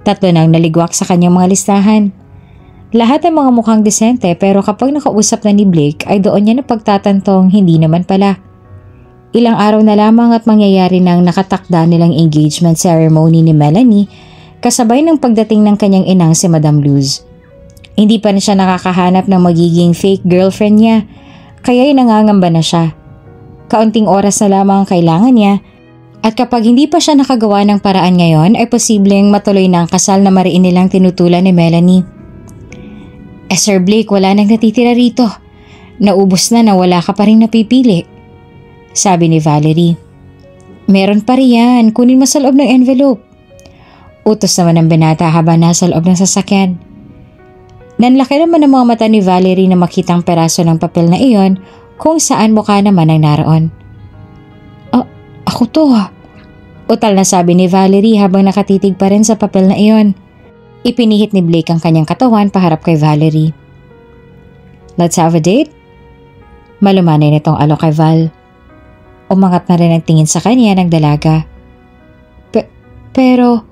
Tatlo nang naligwak sa kanyang mga listahan. Lahat ay mga mukhang disente pero kapag nakausap na ni Blake ay doon niya napagtatantong hindi naman pala. Ilang araw na lamang at mangyayari ng nakatakda nilang engagement ceremony ni Melanie kasabay ng pagdating ng kanyang inang si Madam Luz. Hindi pa na siya nakakahanap ng magiging fake girlfriend niya, kaya'y nangangamba na siya. Kaunting oras na lamang ang kailangan niya, at kapag hindi pa siya nakagawa ng paraan ngayon ay posibleng matuloy na ang kasal na mariin nilang tinutulan ni Melanie. Sir Blake, wala nang natitira rito. Naubos na wala ka pa rin napipili. Sabi ni Valerie. Meron pa riyan, kunin mo sa loob ng envelope. Utos naman ng binata habang nasa loob ng sasakyan. Nanlaki naman ang mga mata ni Valerie na makitang peraso ng papel na iyon kung saan mukha naman ang naroon. Ako to Utal na sabi ni Valerie habang nakatitig pa rin sa papel na iyon. Ipinihit ni Blake ang kanyang katawan paharap kay Valerie. Let's have a date? Malumanay nitong alok kay Val. Umangat na rin ang tingin sa kanya ng dalaga. Pero,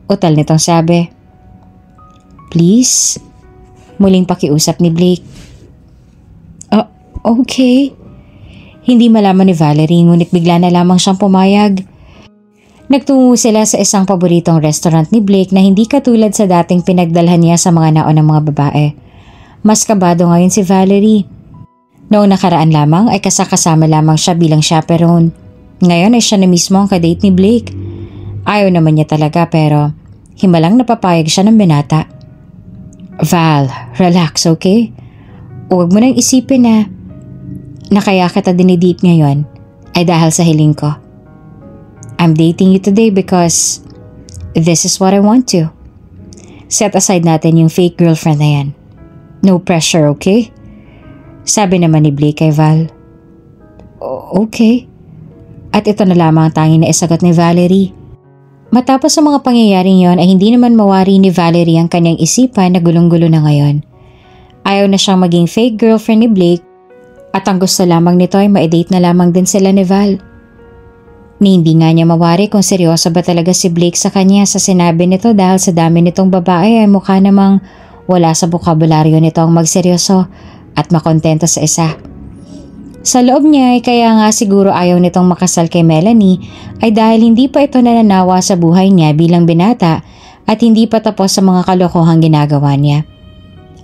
utal nitong sabi. Please? Muling pakiusap ni Blake. Okay. Hindi malaman ni Valerie ngunit bigla na lamang siyang pumayag. Nagtungo sila sa isang paboritong restaurant ni Blake na hindi katulad sa dating pinagdalhan niya sa mga naon ng mga babae. Mas kabado ngayon si Valerie. Noong nakaraan lamang ay kasama lamang siya bilang chaperone. Ngayon ay siya na mismo ang kadate ni Blake. Ayaw naman niya talaga pero himalang napapayag siya ng binata. Val, relax, okay? Huwag mo nang isipin na kaya kita dinidate ngayon ay dahil sa hiling ko. I'm dating you today because this is what I want to. Set aside natin yung fake girlfriend na yan. No pressure, okay? Sabi naman ni Blake kay Val. Okay. At ito na lamang ang tanging na isagot ni Valerie. Matapos ang mga pangyayaring yon ay hindi naman mawari ni Valerie ang kanyang isipan na gulong-gulo na ngayon. Ayaw na siyang maging fake girlfriend ni Blake at ang gusto lamang nito ay ma-date na lamang din sila ni Val. Ni hindi nga niya mawari kung seryoso ba talaga si Blake sa kanya sa sinabi nito dahil sa dami nitong babae ay mukha namang wala sa bokabularyo nito ang magseryoso at makontento sa isa. Sa loob niya ay kaya nga siguro ayaw nitong makasal kay Melanie ay dahil hindi pa ito nananawa sa buhay niya bilang binata at hindi pa tapos sa mga kalokohang ginagawa niya.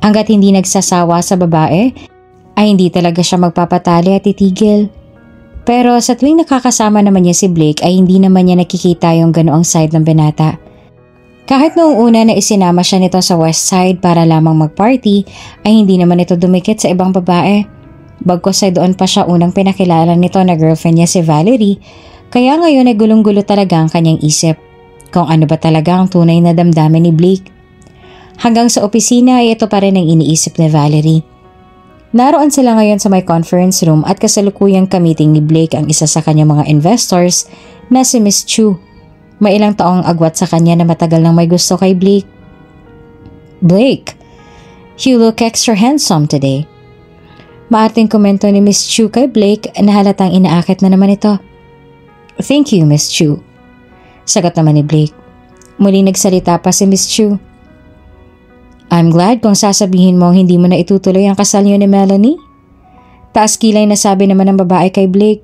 Hanggat hindi nagsasawa sa babae ay hindi talaga siya magpapatali at titigil. Pero sa tuwing nakakasama naman niya si Blake ay hindi naman niya nakikita yung ganoong side ng binata. Kahit noong una na isinama siya nito sa West Side para lamang mag-party ay hindi naman ito dumikit sa ibang babae. Bagkus ay doon pa siya unang pinakilala nito na girlfriend niya si Valerie, kaya ngayon ay gulong-gulo talaga ang kanyang isip kung ano ba talaga ang tunay na damdamin ni Blake. Hanggang sa opisina ay ito pa rin ang iniisip ni Valerie. Naroon sila ngayon sa may conference room at kasalukuyang kamiting ni Blake ang isa sa kanyang mga investors na si Miss Chu. May ilang taong agwat sa kanya na matagal nang may gusto kay Blake. Blake, you look extra handsome today. Maarting komento ni Miss Chu kay Blake na halatang inaakit na naman ito. Thank you, Miss Chu. Sagot naman ni Blake. Muling nagsalita pa si Miss Chu. I'm glad kung sasabihin mo hindi mo na itutuloy ang kasal niyo ni Melanie. Taas kilay na sabi naman ng babae kay Blake.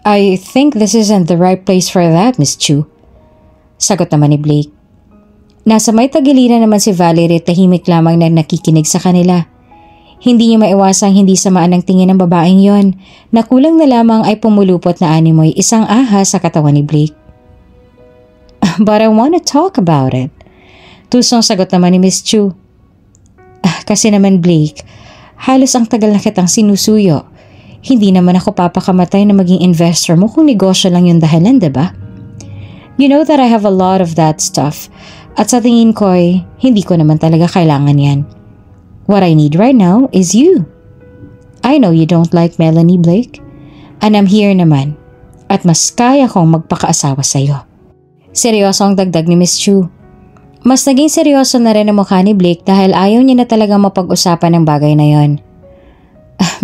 I think this isn't the right place for that, Miss Chu. Sagot naman ni Blake. Nasa may tagiliran naman si Valerie at tahimik lamang na nakikinig sa kanila. Hindi niya maiwasang hindi samaan ang tingin ng babaeng yon na kulang na lamang ay pumulupot na animoy isang ahas sa katawan ni Blake. But I want to talk about it. Tusong sagot naman ni Miss Chu. Kasi naman Blake, Halos ang tagal na kitang sinusuyo. Hindi naman ako papakamatay na maging investor mo kung negosyo lang yung dahilan, diba? You know that I have a lot of that stuff. At sa tingin ko'y, hindi ko naman talaga kailangan yan. What I need right now is you. I know you don't like Melanie, Blake. And I'm here naman. At mas kaya kong magpakaasawa sa'yo. Seryoso ang dagdag ni Miss Chu. Mas naging seryoso na rin ang mukha ni Blake dahil ayaw niya na talagang mapag-usapan ng bagay na yon.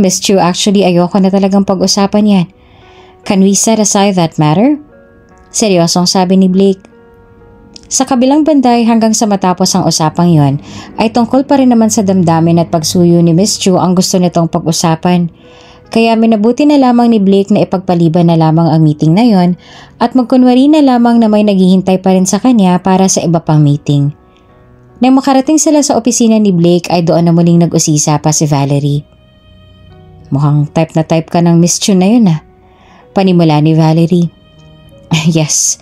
Miss Chu, actually ayoko na talagang pag-usapan yan. Can we set aside that matter? Seryosong sabi ni Blake. Sa kabilang banday hanggang sa matapos ang usapang yon ay tungkol pa rin naman sa damdamin at pagsuyo ni Miss Chu ang gusto nitong pag-usapan. Kaya minabuti na lamang ni Blake na ipagpaliban na lamang ang meeting na yon at magkunwari na lamang na may naghihintay pa rin sa kanya para sa iba pang meeting. Nang makarating sila sa opisina ni Blake ay doon na muling nag-usisa pa si Valerie. Mukhang type na type ka ng Miss Chu na yun Panimula ni Valerie. Yes,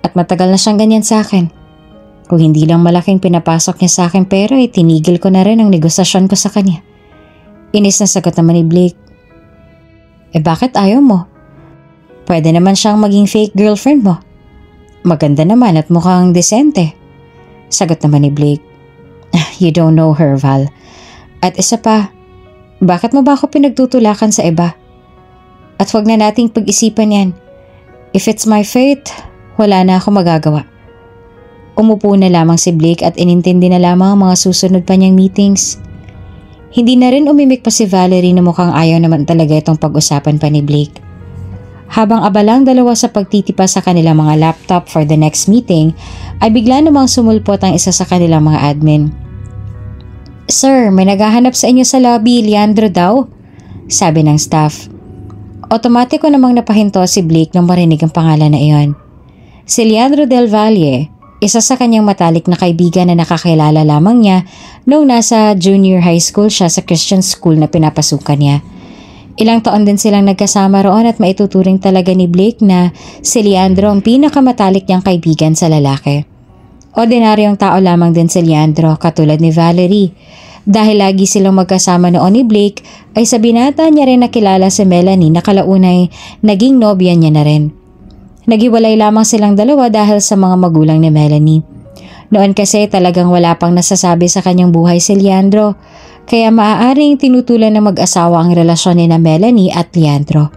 at matagal na siyang ganyan sa akin. Kung hindi lang malaking pinapasok niya sa akin pera ay tinigil ko na rin ang negosasyon ko sa kanya. Inis na sagot naman ni Blake. Bakit ayaw mo? Pwede naman siyang maging fake girlfriend mo. Maganda naman at mukhang desente. Sagot naman ni Blake. You don't know her, Val. At isa pa, bakit mo ba ako pinagtutulakan sa iba? At wag na nating pag-isipan yan. If it's my fate, wala na ako magagawa. Umupo na lamang si Blake at inintindi na lamang ang mga susunod pa niyang meetings. Hindi na rin umimik pa si Valerie na mukhang ayaw naman talaga itong pag-usapan pa ni Blake. Habang abalang dalawa sa pagtitipa sa kanilang mga laptop for the next meeting, ay bigla namang sumulpot ang isa sa kanilang mga admin. Sir, may naghahanap sa inyo sa lobby, Leandro daw, sabi ng staff. Otomatiko namang napahinto si Blake nang marinig ang pangalan na iyon. Si Leandro Del Valle, isa sa kanyang matalik na kaibigan na nakakilala lamang niya noong nasa junior high school siya sa Christian school na pinapasukan niya. Ilang taon din silang nagkasama roon at maituturing talaga ni Blake na si Leandro ang pinakamatalik niyang kaibigan sa lalaki. Ordinaryong tao lamang din si Leandro katulad ni Valerie. Dahil lagi silang magkasama noon ni Blake ay sa binata niya rin nakilala si Melanie na kalaunay naging nobya niya na rin. Naghiwalay lamang silang dalawa dahil sa mga magulang ni Melanie. Noon kasi talagang wala pang nasasabi sa kanyang buhay si Leandro, kaya maaaring tinutulan ng mag-asawa ang relasyon ni na Melanie at Leandro.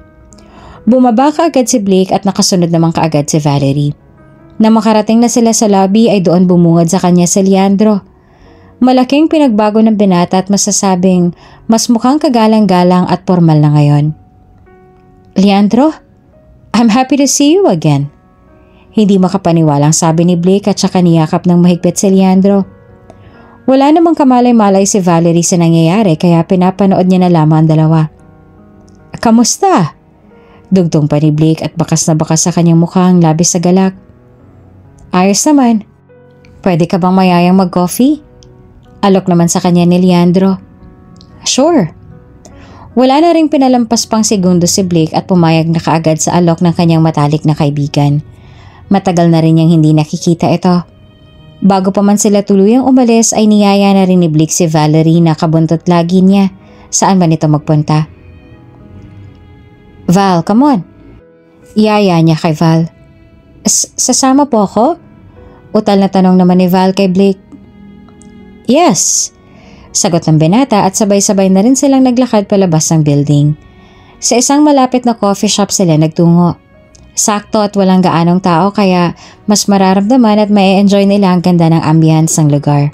Bumaba kaagad si Blake at nakasunod naman kaagad si Valerie. Nang makarating na sila sa lobby ay doon bumungad sa kanya si Leandro. Malaking pinagbago ng binata at masasabing mas mukhang kagalang-galang at formal na ngayon. Leandro? I'm happy to see you again. Hindi makapaniwalang sabi ni Blake at saka niyakap ng mahigpit si Leandro. Wala namang kamalay-malay si Valerie sa nangyayari kaya pinapanood niya na lamang ang dalawa. Kamusta? Dugtong pa ni Blake at bakas na bakas sa kanyang mukha ang labis sa galak. Ayos naman. Pwede ka bang mayayang mag-coffee? Alok naman sa kanya ni Leandro. Sure. Wala na ring pinalampas pang segundo si Blake at pumayag na kaagad sa alok ng kanyang matalik na kaibigan. Matagal na rin niyang hindi nakikita ito. Bago pa man sila tuluyang umalis ay niyaya na rin ni Blake si Valerie na kabuntot lagi niya. Saan ba nito magpunta? Val, come on. Iyaya niya kay Val. Sasama po ako? Utal na tanong naman ni Val kay Blake. Yes. Sagot ng binata at sabay-sabay na rin silang naglakad palabas ng building. Sa isang malapit na coffee shop sila nagtungo. Sakto at walang gaanong tao kaya mas mararamdaman at mai-enjoy nila ang ganda ng ambience ng lugar.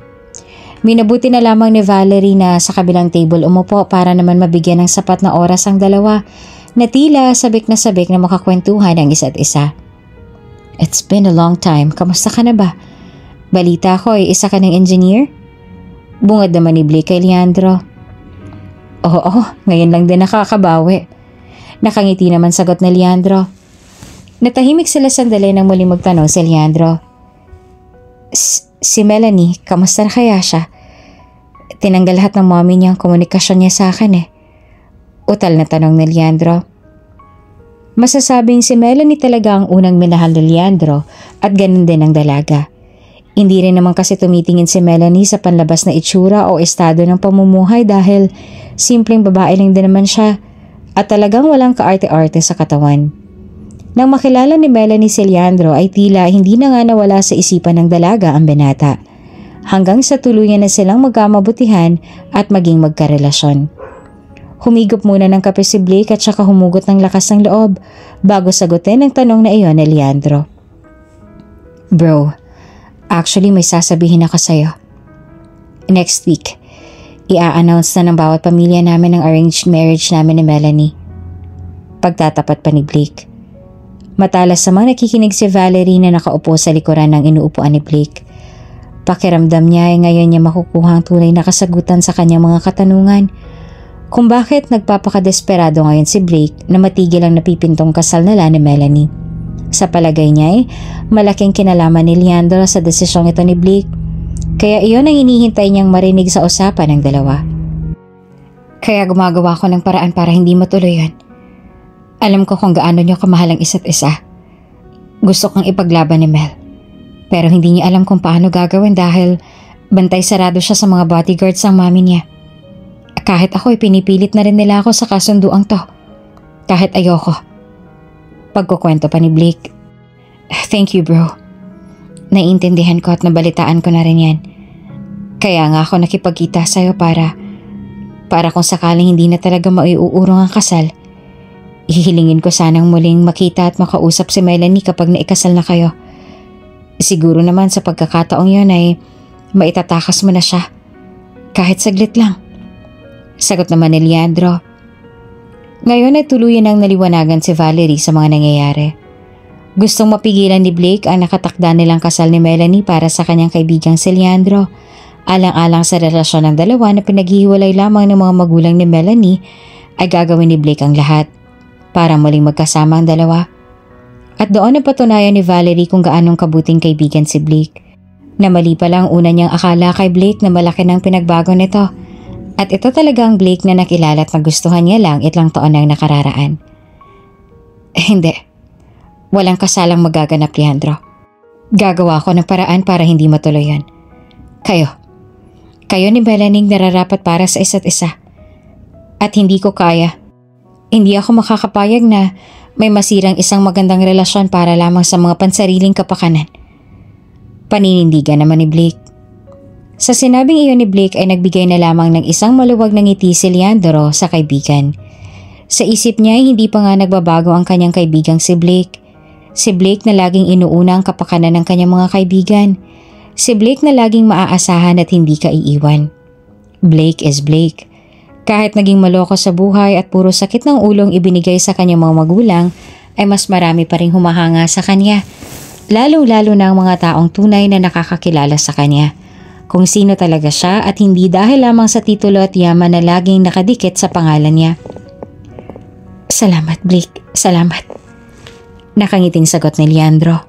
Minabuti na lamang ni Valerie na sa kabilang table umupo para naman mabigyan ng sapat na oras ang dalawa na tila sabik na makakwentuhan ang isa't isa. It's been a long time. Kamusta ka na ba? Balita ko ay isa ka ng engineer? Bungad naman ni Blake kay Leandro. Oo, ngayon lang din nakakabawi. Nakangiti naman sagot ni Leandro. Natahimik sila sandali nang muling magtanong si Leandro. Si Melanie, kamusta na kaya siya? Tinanggal lahat ng mommy niya ang komunikasyon niya sa akin Utal na tanong ni Leandro. Masasabing si Melanie talaga ang unang minahal ni Leandro at ganun din ang dalaga. Hindi rin naman kasi tumitingin si Melanie sa panlabas na itsura o estado ng pamumuhay dahil simpleng babae lang din naman siya at talagang walang kaarte-arte sa katawan. Nang makilala ni Melanie si Leandro ay tila hindi na nga nawala sa isipan ng dalaga ang binata. Hanggang sa tuluyan na silang magkamabutihan at maging magkarelasyon. Humigop muna ng kape si Blake at saka humugot ng lakas ng loob bago sagutin ang tanong na iyon ni Leandro. Bro, actually may sasabihin ako sa'yo. Next week, i-a-announce na ng bawat pamilya namin ang arranged marriage namin ni Melanie. Pagtatapat pa ni Blake. Matalas namang nakikinig si Valerie na nakaupo sa likuran ng inuupuan ni Blake. Pakiramdam niya ay ngayon niya makukuha ang tunay na kasagutan sa kanyang mga katanungan. Kung bakit nagpapakadesperado ngayon si Blake na matigil ang napipintong kasal nila ni Melanie. Sa palagay niya ay malaking kinalaman ni Leandro sa desisyong ito ni Blake. Kaya iyon ang inihintay niyang marinig sa usapan ng dalawa. Kaya gumagawa ko ng paraan para hindi matuloy yan. Alam ko kung gaano niyo kamahal ang isa't isa. Gusto kong ipaglaban ni Mel. Pero hindi niya alam kung paano gagawin dahil bantay sarado siya sa mga bodyguards ng mami niya. Kahit ako pinipilit na rin nila ako sa kasunduang to. Kahit ayoko. Pagkukwento pa ni Blake. Thank you bro. Naiintindihan ko at nabalitaan ko na rin yan. Kaya nga ako nakipagkita sa'yo para kung sakaling hindi na talaga maiuurong ang kasal. Ihilingin ko sanang muling makita at makausap si Melanie kapag naikasal na kayo. Siguro naman sa pagkakataong yun ay maitatakas mo na siya. Kahit saglit lang. Sagot naman ni Leandro. Ngayon ay tuluyan ang naliwanagan si Valerie sa mga nangyayari. Gustong mapigilan ni Blake ang nakatakda nilang kasal ni Melanie para sa kanyang kaibigang si Leandro. Alang-alang sa relasyon ng dalawa na pinaghihiwalay lamang ng mga magulang ni Melanie ay gagawin ni Blake ang lahat para muling magkasama ang dalawa. At doon napatunayan ni Valerie kung gaanong kabuting kaibigan si Blake. Na mali pa lang una niyang akala kay Blake na malaki ng pinagbago nito. At ito talaga ang Blake na nakilala at nagustuhan niya lang itlang taon ang nakararaan. Hindi. Walang kasalang magaganap, Leandro. Gagawa ko ng paraan para hindi matuloy yan. Kayo ni Melanie nararapat para sa isa't isa. At hindi ko kaya. Hindi ako makakapayag na may masirang isang magandang relasyon para lamang sa mga pansariling kapakanan. Paninindigan naman ni Blake. Sa sinabing iyon ni Blake ay nagbigay na lamang ng isang maluwag na ngiti si Leandro sa kaibigan. Sa isip niya ay hindi pa nga nagbabago ang kanyang kaibigang si Blake. Si Blake na laging inuuna ang kapakanan ng kanyang mga kaibigan. Si Blake na laging maaasahan at hindi ka iiwan. Blake is Blake. Kahit naging maloko sa buhay at puro sakit ng ulong ibinigay sa kanyang mga magulang, ay mas marami pa ring humahanga sa kanya. Lalo-lalo na ang mga taong tunay na nakakakilala sa kanya. Kung sino talaga siya at hindi dahil lamang sa titulo at yaman na laging nakadikit sa pangalan niya. Salamat Blake, salamat. Nakangiting sagot ni Leandro.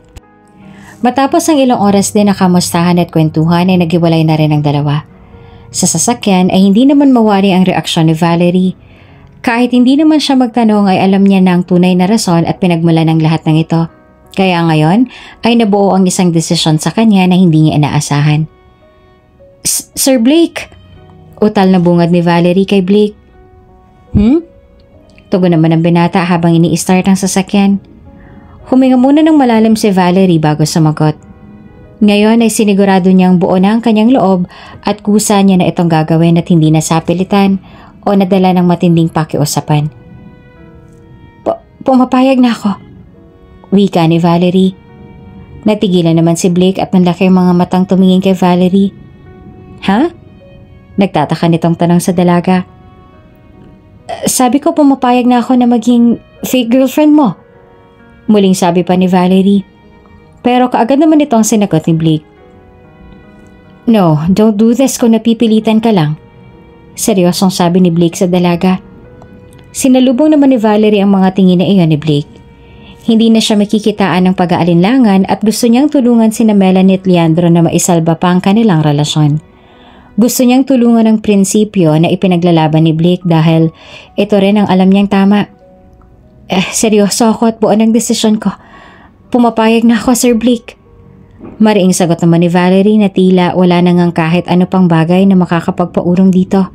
Matapos ang ilang oras din na kamustahan at kwentuhan ay naghiwalay na rin ang dalawa. Sa sasakyan ay hindi naman mawari ang reaksyon ni Valerie. Kahit hindi naman siya magtanong ay alam niya na ang tunay na rason at pinagmulan ng lahat ng ito. Kaya ngayon ay nabuo ang isang desisyon sa kanya na hindi niya inaasahan. Sir Blake! Utal na bungad ni Valerie kay Blake. Tugon naman ang binata habang ini-start ang sasakyan. Huminga muna ng malalim si Valerie bago sumagot. Ngayon ay sinigurado niyang buo na ang kanyang loob at kusa niya na itong gagawin at hindi nasapilitan o nadala ng matinding pakiusapan. Pumapayag na ako. Wika ni Valerie. Natigilan naman si Blake at nanlaki ang mga matang tumingin kay Valerie. Ha? Nagtataka nitong tanong sa dalaga. Sabi ko pumapayag na ako na maging fake girlfriend mo. Muling sabi pa ni Valerie. Pero kaagad naman itong sinagot ni Blake. No, don't do this kung napipilitan ka lang. Seryosong sabi ni Blake sa dalaga. Sinalubong naman ni Valerie ang mga tingin na iyon ni Blake. Hindi na siya makikitaan ng pag-aalinlangan at gusto niyang tulungan sina Melanie at Leandro na maisalba pa ang kanilang relasyon. Gusto niyang tulungan ang prinsipyo na ipinaglalaban ni Blake dahil ito rin ang alam niyang tama. Seryoso ako at buo ng desisyon ko. Pumapayag na ako, Sir Blake. Mariing sagot naman ni Valerie na tila wala na ngang kahit ano pang bagay na makakapagpaurong dito.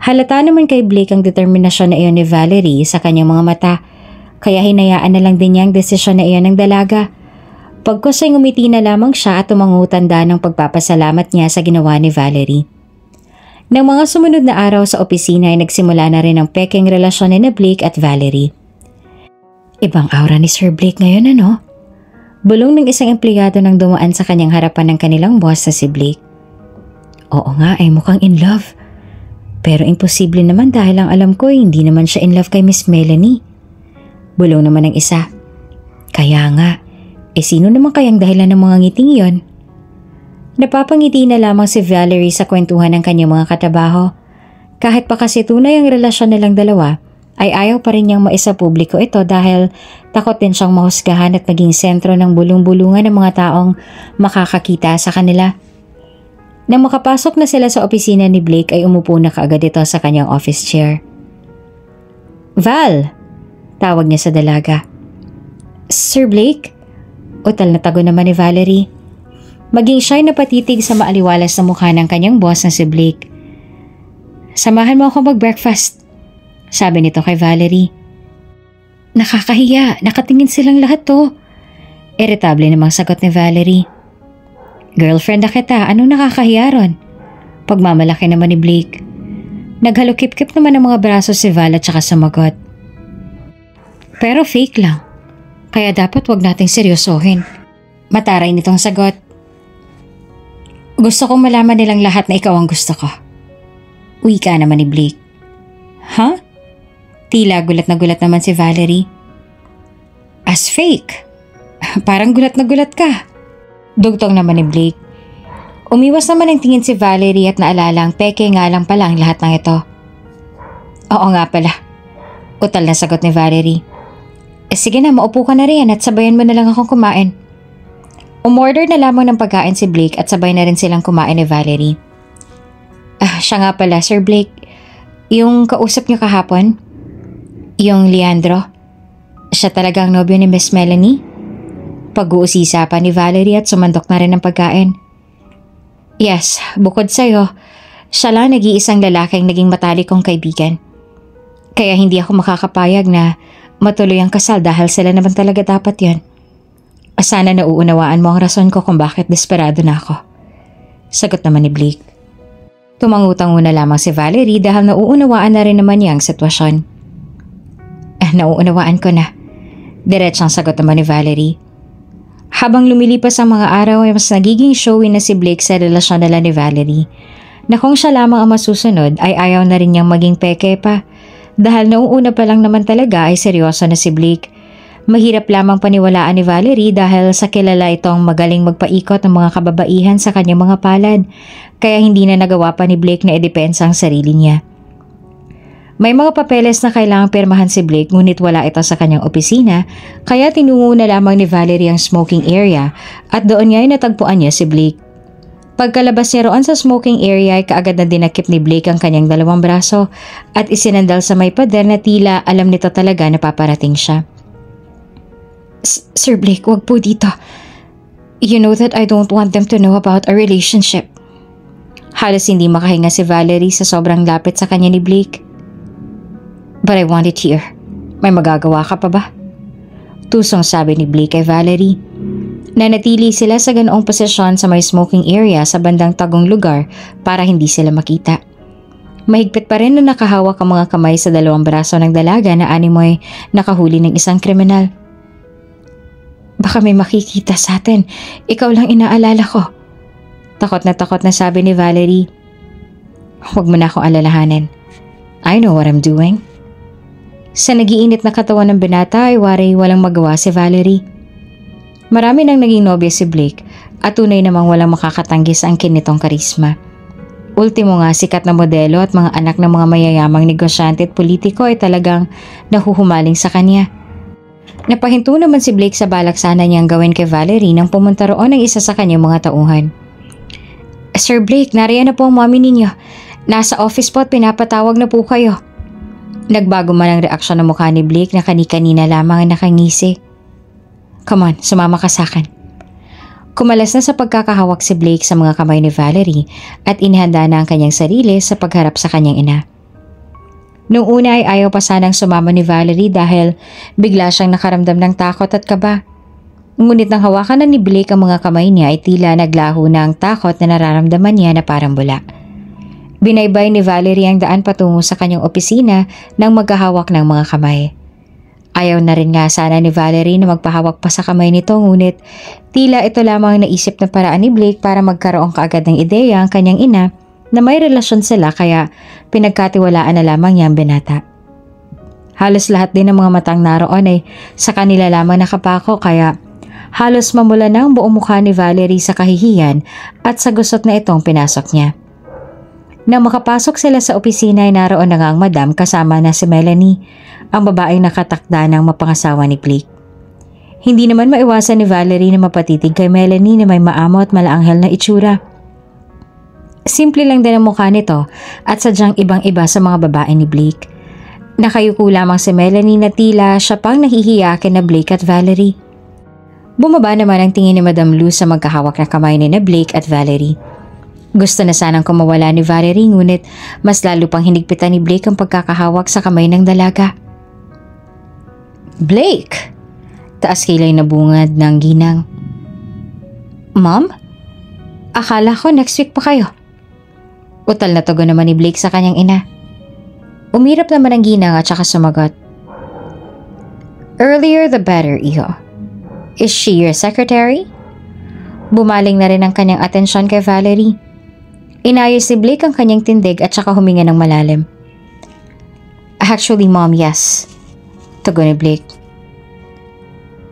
Halata naman kay Blake ang determinasyon na iyon ni Valerie sa kanyang mga mata, kaya hinayaan na lang din niya ang desisyon na iyon ng dalaga. Pagkus ay ngumiti na lamang siya at tumangutanda ng pagpapasalamat niya sa ginawa ni Valerie. Nang mga sumunod na araw sa opisina ay nagsimula na rin ang pekeng relasyon ni Blake at Valerie. Ibang aura ni Sir Blake ngayon, ano? Bulong ng isang empleyado nang dumaan sa kanyang harapan ng kanilang boss na si Blake. Oo nga, ay mukhang in love. Pero imposible naman dahil ang alam ko hindi naman siya in love kay Miss Melanie. Bulong naman ng isa. Kaya nga, sino naman kayang dahilan ng mga ngiting iyon? Napapangiti na lamang si Valerie sa kwentuhan ng kanyang mga katrabaho. Kahit pa kasi tunay ang relasyon nilang dalawa, ay ayaw pa rin niyang maisapubliko ito dahil takot din siyang mahusgahan at maging sentro ng bulong-bulungan ng mga taong makakakita sa kanila. Nang makapasok na sila sa opisina ni Blake ay umupo na kaagad ito sa kanyang office chair. Val! Tawag niya sa dalaga. Sir Blake? Utal na tago naman ni Valerie. Maging siya'y napatitig sa maaliwalas na mukha ng kanyang boss na si Blake. Samahan mo ako mag-breakfast, sabi nito kay Valerie. Nakakahiya, nakatingin silang lahat to. Irritable namang sagot ni Valerie. Girlfriend na kita, anong nakakahiya ron? Pagmamalaki naman ni Blake. Naghalukip-kip naman ang mga braso si Val at saka sumagot. Pero fake lang, kaya dapat wag nating seryosohin. Mataray nitong sagot. Gusto kong malaman nilang lahat na ikaw ang gusto ko. Wika naman ni Blake. Huh? Tila gulat na gulat naman si Valerie. As fake? Parang gulat na gulat ka. Dugtong naman ni Blake. Umiwas naman ang tingin si Valerie at naalala ang peke nga lang pala ang lahat ng ito. Oo nga pala. Utal na sagot ni Valerie. Sige na, maupo ka na rin at sabayan mo na lang akong kumain. Umorder na lamang ng pagkain si Blake at sabay na rin silang kumain ni Valerie. Siya nga pala, Sir Blake. Yung kausap niyo kahapon? Yung Leandro? Siya talagang nobyo ni Miss Melanie? Pag-uusisa pa ni Valerie at sumandok na rin ng pagkain. Yes, bukod sa'yo, siya lang nag-iisang lalaking naging matalik kong kaibigan. Kaya hindi ako makakapayag na matuloy ang kasal dahil sila naman talaga dapat yan. Sana nauunawaan mo ang rason ko kung bakit desperado na ako. Sagot naman ni Blake. Tumangutang na lamang si Valerie dahil nauunawaan na rin naman niya ang sitwasyon. Nauunawaan ko na. Diretsang sagot naman ni Valerie. Habang lumilipas ang mga araw ay mas nagiging showy na si Blake sa relasyon nila ni Valerie. Na kung siya lamang ang masusunod ay ayaw na rin niyang maging peke pa. Dahil nauuna pa lang naman talaga ay seryoso na si Blake. Mahirap lamang paniwalaan ni Valerie dahil sa kilala itong magaling magpaikot ng mga kababaihan sa kanyang mga palad. Kaya hindi na nagawa pa ni Blake na idepensa ang sarili niya. May mga papeles na kailangang pirmahan si Blake ngunit wala ito sa kanyang opisina kaya tinungo na lamang ni Valerie ang smoking area at doon niya ay natagpuan niya si Blake. Pagkalabas niya roon sa smoking area ay kaagad na dinakip ni Blake ang kanyang dalawang braso at isinandal sa may pader na tila alam nito talaga na paparating siya. Sir Blake, wag po dito. You know that I don't want them to know about our relationship. Halos hindi makahinga si Valerie sa sobrang lapit sa kanya ni Blake. But I want it here. May magagawa ka pa ba? Tusong sabi ni Blake kay Valerie. Nanatili sila sa ganoong posisyon sa may smoking area sa bandang tagong lugar para hindi sila makita. Mahigpit pa rin na nakahawak ang mga kamay sa dalawang braso ng dalaga na animoy nakahuli ng isang kriminal. Baka may makikita sa atin. Ikaw lang inaalala ko. Takot na sabi ni Valerie. Huwag mo na akong alalahanin. I know what I'm doing. Sa nagiinit na katawan ng binata ay walang magawa si Valerie. Marami nang naging nobya si Blake at tunay namang walang makakatanggi sa angkin nitong karisma. Ultimo nga sikat na modelo at mga anak ng mga mayayamang negosyante at politiko ay talagang nahuhumaling sa kanya. Napahinto naman si Blake sa balak sana niyang gawin kay Valerie nang pumunta roon ang isa sa kanyang mga tauhan. Sir Blake, nariyan na po ang mami ninyo. Nasa office po at pinapatawag na po kayo. Nagbago man ang reaksyon ng mukha ni Blake na kani-kanina lamang ang nakangisi. Come on, sumama ka sa akin. Kumalas na sa pagkakahawak si Blake sa mga kamay ni Valerie at inihanda na ang kanyang sarili sa pagharap sa kanyang ina. Noong una ay ayaw pa sanang sumama ni Valerie dahil bigla siyang nakaramdam ng takot at kaba. Ngunit nang hawakan na ni Blake ang mga kamay niya ay tila naglaho na ang takot na nararamdaman niya na parang bula. Binaybay ni Valerie ang daan patungo sa kanyang opisina nang maghahawak ng mga kamay. Ayaw na rin nga sana ni Valerie na magpahawak pa sa kamay nito ngunit tila ito lamang naisip na paraan ni Blake para magkaroon kaagad ng ideya ang kanyang ina na may relasyon sila kaya pinagkatiwalaan na lamang niya ang binata. Halos lahat din ng mga matang naroon ay sa kanila lamang nakapako kaya halos mamula na ang buong mukha ni Valerie sa kahihiyan at sa gusot na itong pinasok niya. Nang makapasok sila sa opisina ay naroon na nga ang madam kasama na si Melanie, ang babaeng nakatakda ng mapangasawa ni Blake. Hindi naman maiwasan ni Valerie na mapatitig kay Melanie na may maamo at malaanghel na itsura. Simple lang din ang mukha nito at sadyang ibang-iba sa mga babae ni Blake. Nakayuko lamang si Melanie na tila siya pang nahihiyakin na Blake at Valerie. Bumaba naman ang tingin ni Madam Luz sa magkahawak na kamay ni Blake at Valerie. Gusto na sanang kumawala ni Valerie ngunit mas lalo pang hinigpitan ni Blake ang pagkakahawak sa kamay ng dalaga. Blake! Taas kilay na bungad ng ginang. Mom? Akala ko next week pa kayo. Utal na tugon naman ni Blake sa kanyang ina. Umirap naman ang ginang at saka sumagot. Earlier the better, iho. Is she your secretary? Bumaling na rin ang kanyang atensyon kay Valerie. Inayos si Blake ang kanyang tindig at saka huminga ng malalim. Actually, Mom, yes. Tugon ni Blake.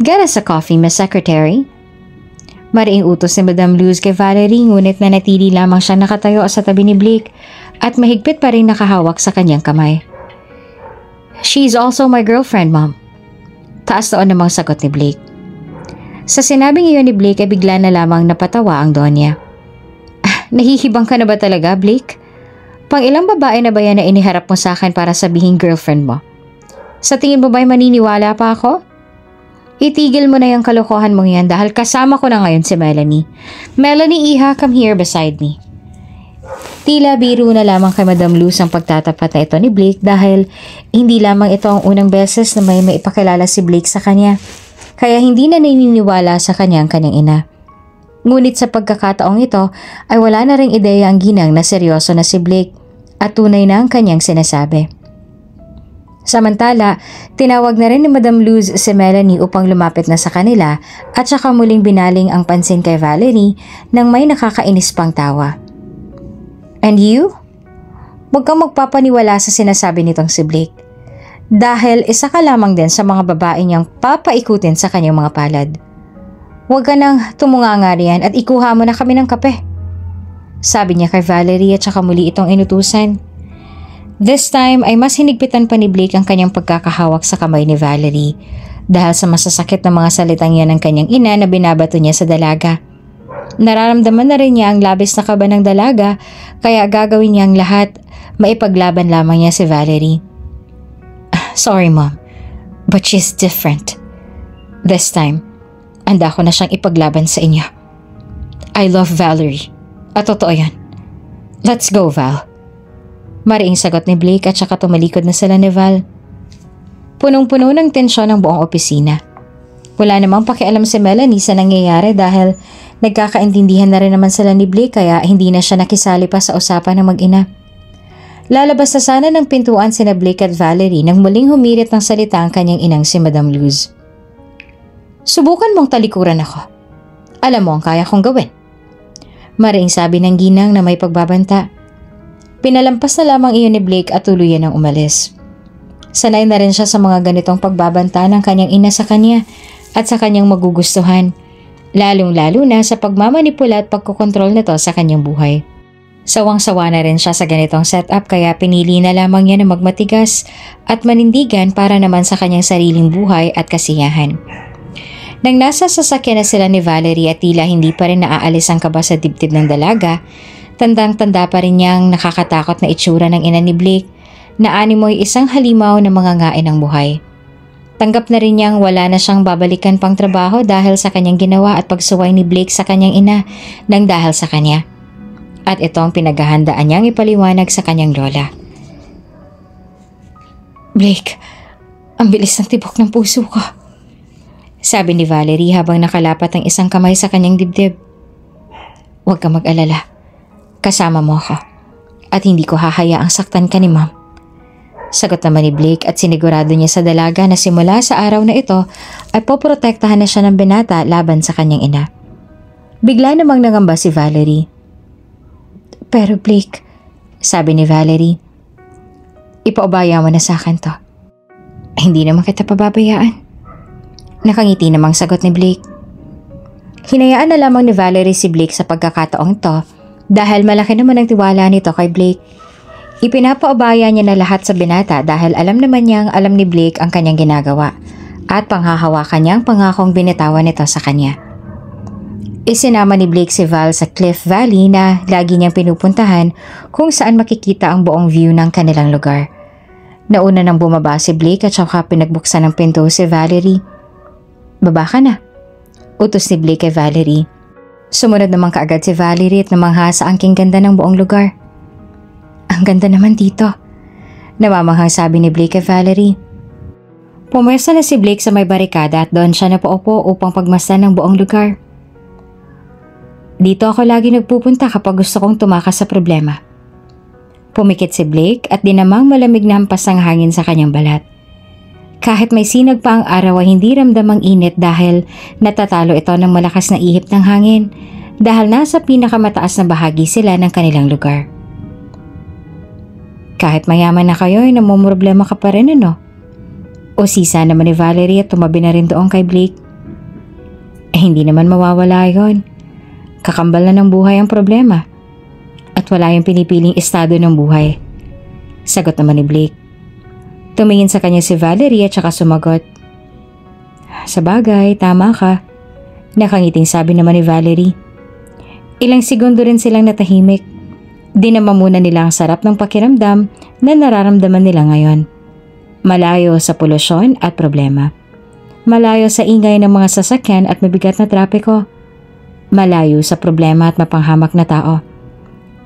Get us a coffee, Miss Secretary. Mariing utos ni Madam Luz kay Valerie ngunit nanatili lamang siya nakatayo sa tabi ni Blake at mahigpit pa rin nakahawak sa kanyang kamay. She's also my girlfriend, Mom. Taas doon namang sagot ni Blake. Sa sinabing iyon ni Blake ay bigla na lamang napatawa ang Donya. Nahihibang ka na ba talaga, Blake? Pang ilang babae na ba yan na iniharap mo sa akin para sabihin girlfriend mo? Sa tingin mo ba'y maniniwala pa ako? Itigil mo na yung kalokohan mong yan dahil kasama ko na ngayon si Melanie. Melanie, iha, come here beside me. Tila biro na lamang kay Madam Luz ang pagtatapat na ito ni Blake dahil hindi lamang ito ang unang beses na may maipakilala si Blake sa kanya. Kaya hindi na naniniwala sa kanyang ina. Ngunit sa pagkakataong ito ay wala na ring ideya ang ginang na seryoso na si Blake at tunay na ang kanyang sinasabi. Samantala, tinawag na rin ni Madam Luz si Melanie upang lumapit na sa kanila at saka muling binaling ang pansin kay Valerie nang may nakakainis pang tawa. And you? Huwag kang magpapaniwala sa sinasabi nitong si Blake. Dahil isa ka lamang din sa mga babae niyang papaikutin sa kanyang mga palad. Huwag ka nang tumunganga riyan at ikuha mo na kami ng kape. Sabi niya kay Valerie at saka muli itong inutusan. This time ay mas hinigpitan pa ni Blake ang kanyang pagkakahawak sa kamay ni Valerie dahil sa masasakit na mga salitang yan ng kanyang ina na binabato niya sa dalaga. Nararamdaman na rin niya ang labis na kaba ng dalaga kaya gagawin niya ang lahat, maipaglaban lamang niya si Valerie. Sorry, Mom, but she's different. This time, handa ko na siyang ipaglaban sa inyo. I love Valerie. At totoo yan. Let's go, Val. Mariing sagot ni Blake at saka tumalikod na sila ni Val. Punong-puno ng tensyon ang buong opisina. Wala namang pakialam si Melanie sa nangyayari dahil nagkakaintindihan na rin naman sila ni Blake kaya hindi na siya nakisali pa sa usapan ng mag-ina. Lalabas na sana ng pintuan sina Blake at Valerie nang muling humirit ng salita ang kanyang inang si Madam Luz. Subukan mong talikuran ako. Alam mo ang kaya kong gawin. Mariing sabi ng ginang na may pagbabanta. Pinalampas na lamang iyon ni Blake at tuluyan ng umalis. Sanay na rin siya sa mga ganitong pagbabanta ng kanyang ina sa kanya at sa kanyang magugustuhan, lalong-lalo na sa pagmamanipula at pagkokontrol nito sa kanyang buhay. Sawang-sawa na rin siya sa ganitong setup kaya pinili na lamang niya na magmatigas at manindigan para naman sa kanyang sariling buhay at kasiyahan. Nang nasa sasakyan na sila ni Valerie at tila hindi pa rin naaalis ang kaba sa dibdib ng dalaga, tandang-tanda pa rin niyang nakakatakot na itsura ng ina ni Blake na animoy isang halimaw na mga ngain ng buhay. Tanggap na rin niyang wala na siyang babalikan pang trabaho dahil sa kanyang ginawa at pagsuway ni Blake sa kanyang ina nang dahil sa kanya. At ito ang pinaghahandaan niyang ipaliwanag sa kanyang lola. Blake, ang bilis ng tibok ng puso ko. Sabi ni Valerie habang nakalapat ang isang kamay sa kanyang dibdib. Huwag ka mag-alala. Kasama mo ako. At hindi ko hahayaang saktan ka ni Mom. Sagot naman ni Blake at sinigurado niya sa dalaga na simula sa araw na ito ay poprotektahan na siya ng binata laban sa kanyang ina. Bigla namang nangamba si Valerie. Pero Blake, sabi ni Valerie, ipaubaya mo na sa akin to. Hindi naman kita pababayaan. Nakangiti namang sagot ni Blake. Hinayaan na lamang ni Valerie si Blake sa pagkakataong to dahil malaki naman ang tiwala nito kay Blake. Ipinapaubaya niya na lahat sa binata dahil alam naman niyang alam ni Blake ang kanyang ginagawa at panghahawakan niyang pangakong binitawan nito sa kanya. Isinama ni Blake si Val sa Cliff Valley na lagi niyang pinupuntahan kung saan makikita ang buong view ng kanilang lugar. Nauna nang bumaba si Blake at saka pinagbuksan ng pinto si Valerie. Baba ka na, utos ni Blake kay Valerie. Sumunod naman kaagad si Valerie at namangha sa angking ganda ng buong lugar. Ang ganda naman dito, namamanghang sabi ni Blake kay Valerie. Pumwersa na si Blake sa may barikada at doon siya napaupo upang pagmasdan ng buong lugar. Dito ako lagi nagpupunta kapag gusto kong tumakas sa problema. Pumikit si Blake at dinamang malamig na hampas ng hangin sa kanyang balat. Kahit may sinag pa ang araw ay hindi ramdam ang init dahil natatalo ito ng malakas na ihip ng hangin dahil nasa pinakamataas na bahagi sila ng kanilang lugar. Kahit mayaman na kayo ay namumroblema ka pa rin ano? O sisa naman ni Valerie at tumabi na rin doon kay Blake. Hindi naman mawawala yon. Kakambal na ng buhay ang problema. At wala yung pinipiling estado ng buhay. Sagot naman ni Blake. Tumingin sa kanya si Valerie at saka sumagot. Sa bagay, tama ka. Nakangiting sabi naman ni Valerie. Ilang segundo rin silang natahimik. Dinama muna nila ang sarap ng pakiramdam na nararamdaman nila ngayon. Malayo sa polusyon at problema. Malayo sa ingay ng mga sasakyan at mabigat na trapiko. Malayo sa problema at mapanghamak na tao.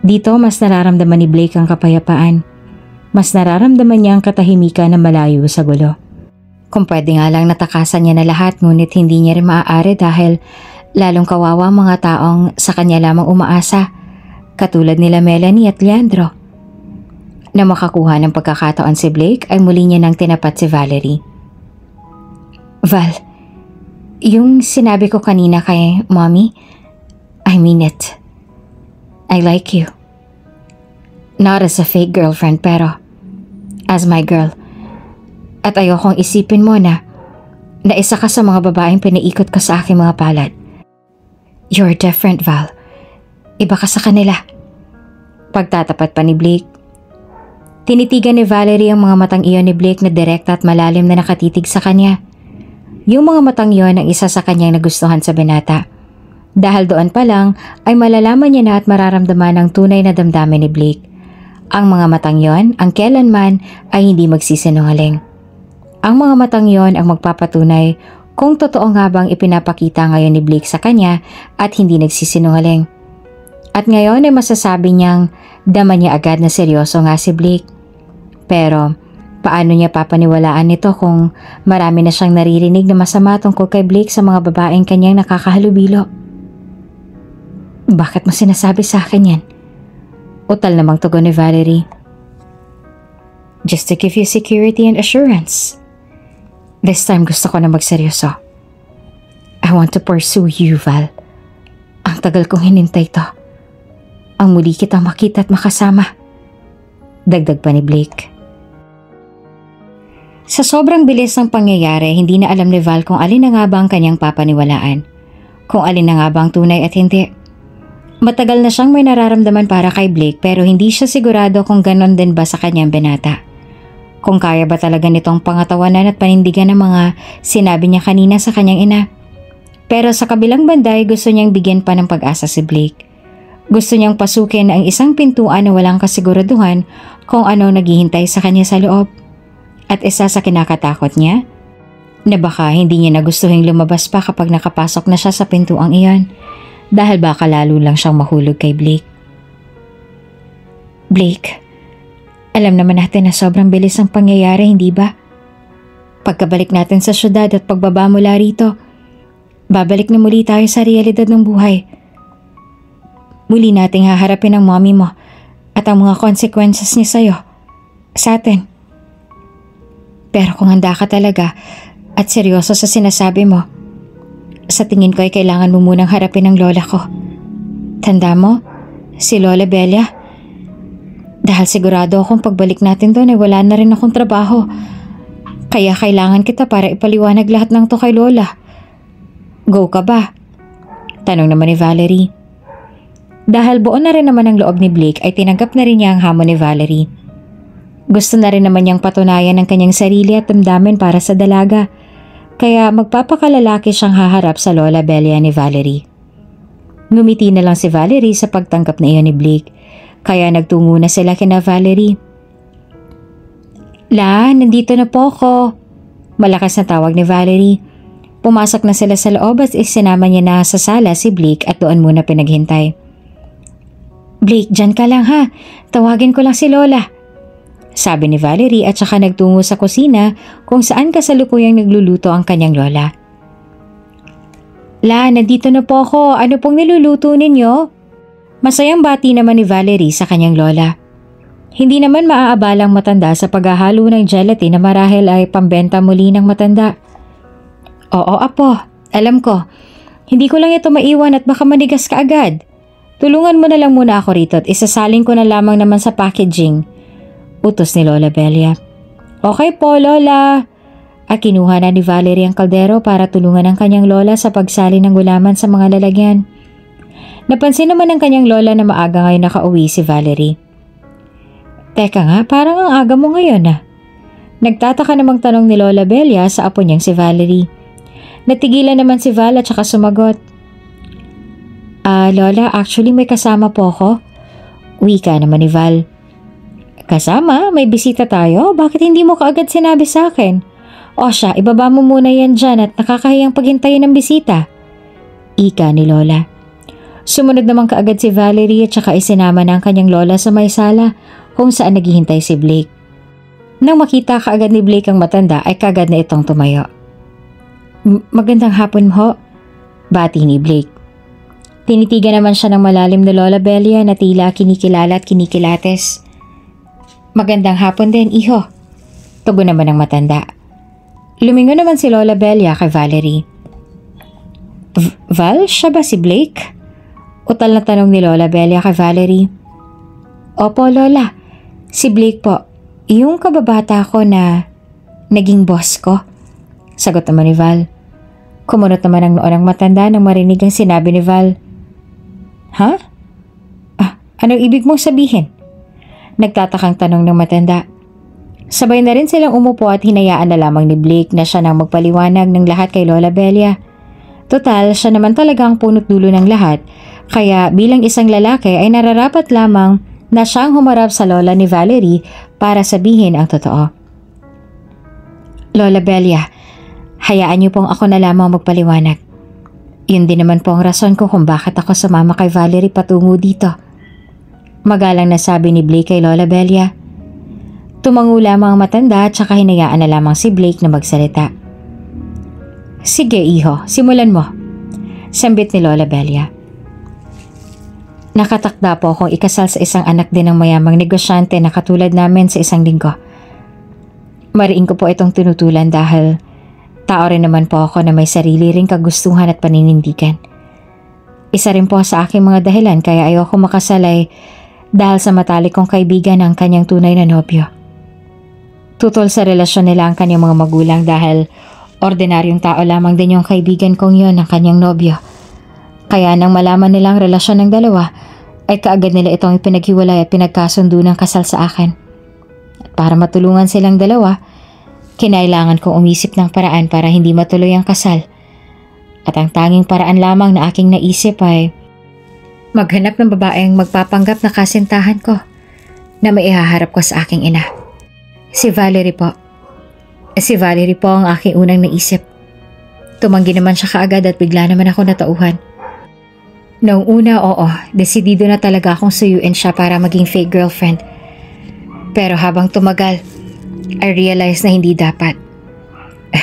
Dito mas nararamdaman ni Blake ang kapayapaan. Mas nararamdaman niya ang katahimikan na malayo sa gulo. Kung pwede nga lang natakasan niya na lahat ngunit hindi niya rin maaari dahil lalong kawawa ang mga taong sa kanya lamang umaasa. Katulad nila Melanie at Leandro. Na makakuha ng pagkakataon si Blake ay muli niya nang tinapat si Valerie. Val, yung sinabi ko kanina kay Mommy, I mean it. I like you. Not as a fake girlfriend pero as my girl. At ayokong isipin mo na isa ka sa mga babaeng pinaikot ko sa aking mga palad. You're different, Val. Iba ka sa kanila. Pagtatapat pa ni Blake. Tinitigan ni Valerie ang mga matang iyon ni Blake na direkta at malalim na nakatitig sa kanya. Yung mga matang iyon ang isa sa kanyang nagustuhan sa binata. Dahil doon pa lang ay malalaman niya na at mararamdaman ang tunay na damdamin ni Blake. Ang mga matang iyon ang kailanman ay hindi magsisinungaling. Ang mga matang iyon ang magpapatunay kung totoo nga bang ipinapakita ngayon ni Blake sa kanya at hindi nagsisinungaling. At ngayon ay masasabi niyang dama niya agad na seryoso nga si Blake. Pero paano niya papaniwalaan nito kung marami na siyang naririnig na masama tungkol kay Blake sa mga babaeng kanyang nakakahalubilo? Bakit mo sinasabi sa akin yan? Utal namang tugon ni Valerie. Just to give you security and assurance. This time gusto ko na magseryoso. I want to pursue you, Val. Ang tagal kong hinintay to. Ang muli kitang makita at makasama. Dagdag pa ni Blake. Sa sobrang bilis ng pangyayari, hindi na alam ni Val kung alin na nga ba ang kanyang papaniwalaan. Kung alin na nga ba ang tunay at hindi. Matagal na siyang may nararamdaman para kay Blake pero hindi siya sigurado kung ganon din ba sa kanyang binata. Kung kaya ba talaga nitong pangatawanan at panindigan ng mga sinabi niya kanina sa kanyang ina. Pero sa kabilang banday gusto niyang bigyan pa ng pag-asa si Blake. Gusto niyang pasukin ang isang pintuan na walang kasiguraduhan kung ano naghihintay sa kanya sa loob. At isa sa kinakatakot niya, na baka hindi niya nagustuhin lumabas pa kapag nakapasok na siya sa pintuang iyon dahil baka lalo lang siyang mahulog kay Blake. Blake, alam naman natin na sobrang bilis ang pangyayari, hindi ba? Pagkabalik natin sa syudad at pagbaba mula rito, babalik na muli tayo sa realidad ng buhay. Muli nating haharapin ang mommy mo at ang mga consequences niya sa'yo, sa atin. Pero kung handa ka talaga at seryoso sa sinasabi mo, sa tingin ko ay kailangan mo munang harapin ang lola ko. Tanda mo, si Lola Belia. Dahil sigurado akong pagbalik natin doon ay wala na rin akong trabaho. Kaya kailangan kita para ipaliwanag lahat ng to kay Lola. Go ka ba? Tanong naman ni Valerie. Dahil buo na rin naman ang loob ni Blake ay tinanggap na rin niya ang hamon ni Valerie. Gusto na rin naman niyang patunayan ang kanyang sarili at damdamin para sa dalaga. Kaya magpapakalalaki siyang haharap sa Lola Belia ni Valerie. Ngumiti na lang si Valerie sa pagtanggap na iyon ni Blake. Kaya nagtungo na sila kina Valerie. La, nandito na po ako. Malakas na tawag ni Valerie. Pumasok na sila sa loob at isinama niya na sa sala si Blake at doon muna pinaghintay. Blake, dyan ka lang ha. Tawagin ko lang si Lola. Sabi ni Valerie at saka nagtungo sa kusina kung saan kasalukuyang nagluluto ang kanyang lola. La, nandito na po ako. Ano pong niluluto ninyo? Masayang bati naman ni Valerie sa kanyang lola. Hindi naman maaabalang matanda sa paghahalo ng gelatin na marahil ay pambenta muli ng matanda. Oo, apo. Alam ko. Hindi ko lang ito maiwan at baka manigas ka agad. Tulungan mo na lang muna ako rito at isasalin ko na lamang naman sa packaging. Utos ni Lola Belia. Okay po, Lola. At kinuha na ni Valerie ang kaldero para tulungan ang kanyang lola sa pagsali ng gulaman sa mga lalagyan. Napansin naman ng kanyang lola na maaga ngayon nakauwi si Valerie. Teka nga, parang ang aga mo ngayon ah. Nagtataka namang tanong ni Lola Belia sa apo niyang si Valerie. Natigilan naman si Val at saka sumagot. Lola, actually may kasama po ako. Wika naman ni Val. Kasama? May bisita tayo? Bakit hindi mo kaagad sinabi sa akin? O siya, ibaba mo muna yan dyan at nakakahiyang paghintayin ng bisita. Ika ni Lola. Sumunod naman kaagad si Valerie at saka isinama na ang kanyang lola sa may sala kung saan naghihintay si Blake. Nang makita kaagad ni Blake ang matanda ay kaagad na itong tumayo. Magandang hapon ho, bati ni Blake. Tinitigan naman siya ng malalim na Lola Belia na tila kinikilala at kinikilates. Magandang hapon din, iho. Tugon naman ng matanda. Lumingon naman si Lola Belia kay Valerie. Val, siya ba si Blake? Utal na tanong ni Lola Belia kay Valerie. Opo, Lola. Si Blake po. Yung kababata ko na naging boss ko. Sagot naman ni Val. Kumunot naman ang noo ng matanda nang marinig ang sinabi ni Val. Ha? Anong ibig mong sabihin? Nagtatakang tanong ng matanda. Sabay na rin silang umupo at hinayaan na lamang ni Blake na siya nang magpaliwanag ng lahat kay Lola Belia. Total, siya naman talaga ang punot dulo ng lahat, kaya bilang isang lalaki ay nararapat lamang na siyang humarap sa lola ni Valerie para sabihin ang totoo. Lola Belia, hayaan niyo pong ako na lamang magpaliwanag. Yun din naman po ang rason ko kung bakit ako sumama kay Valerie patungo dito. Magalang na sabi ni Blake kay Lola Belia. Tumango lamang ang matanda at saka hinayaan na lamang si Blake na magsalita. Sige iho, simulan mo. Sambit ni Lola Belia. Nakatakda po akong ikasal sa isang anak din ng mayamang negosyante na katulad namin sa isang linggo. Mariin ko po itong tinutulan dahil tao rin naman po ako na may sarili ring kagustuhan at paninindigan. Isa rin po sa aking mga dahilan kaya ayoko makasalay dahil sa matalik kong kaibigan ang kanyang tunay na nobyo. Tutol sa relasyon nila ang kanyang mga magulang dahil ordinaryong tao lamang din yung kaibigan kong yon ng kanyang nobyo. Kaya nang malaman nila ang relasyon ng dalawa, ay kaagad nila itong ipinaghiwalay at pinagkasundo ng kasal sa akin. At para matulungan silang dalawa, kinailangan kong umisip ng paraan para hindi matuloy ang kasal. At ang tanging paraan lamang na aking naisip ay maghanap ng babaeng magpapanggap na kasintahan ko na maihaharap ko sa aking ina. Si Valerie po. Si Valerie po ang aking unang naisip. Tumanggi naman siya kaagad at bigla naman ako natauhan. Noong una, oo, desidido na talaga akong suyuin siya para maging fake girlfriend. Pero habang tumagal, I realized na hindi dapat.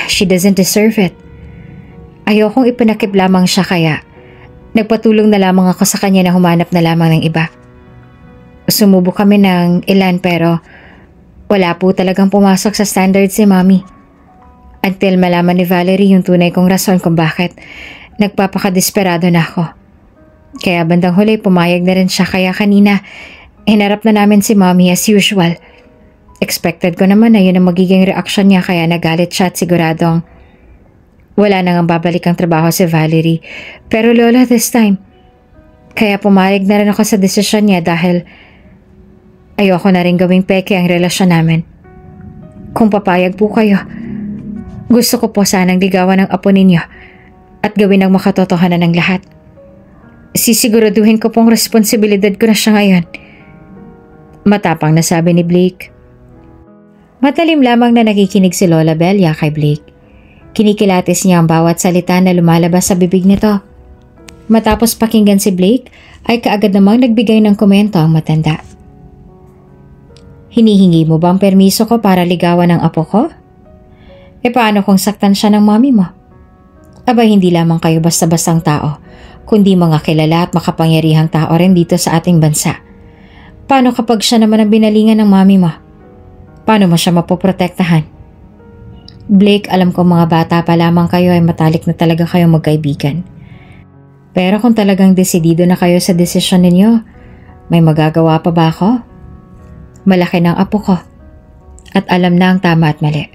She doesn't deserve it. Ayokong ipinakip lamang siya kaya nagpatulong na lamang ako sa kanya na humanap na lamang ng iba. Sumubo kami ng ilan pero wala po talagang pumasok sa standards si Mommy. Until malaman ni Valerie yung tunay kong rason kung bakit nagpapakadesperado na ako. Kaya bandang huli pumayag na rin siya kaya kanina hinarap na namin si Mommy as usual. Expected ko naman na yun ang magiging reaksyon niya kaya nagalit siya at siguradong wala nang babalik ang trabaho si Valerie. Pero Lola this time, kaya pumayag na rin ako sa desisyon niya dahil ayoko na rin gawing peke ang relasyon namin. Kung papayag po kayo, gusto ko po sanang ligawan ng apo ninyo at gawin ang makatotohanan ng lahat. Sisiguraduhin ko pong responsibilidad ko na siya ngayon. Matapang na sabi ni Blake. Matalim lamang na nakikinig si Lola Belia kay Blake. Kinikilatis niya ang bawat salita na lumalabas sa bibig nito. Matapos pakinggan si Blake, ay kaagad namang nagbigay ng komento ang matanda. Hinihingi mo bang permiso ko para ligawan ang apo ko? E paano kung saktan siya ng mommy mo? Aba hindi lamang kayo basta-bastang tao, kundi mga kilala at makapangyarihang tao rin dito sa ating bansa. Paano kapag siya naman ang binalingan ng mommy mo? Paano mo siya mapoprotektahan? Blake, alam ko mga bata pa lamang kayo ay matalik na talaga kayong magkaibigan. Pero kung talagang desidido na kayo sa desisyon ninyo, may magagawa pa ba ako? Malaki ng apo ko at alam na ang tama at mali.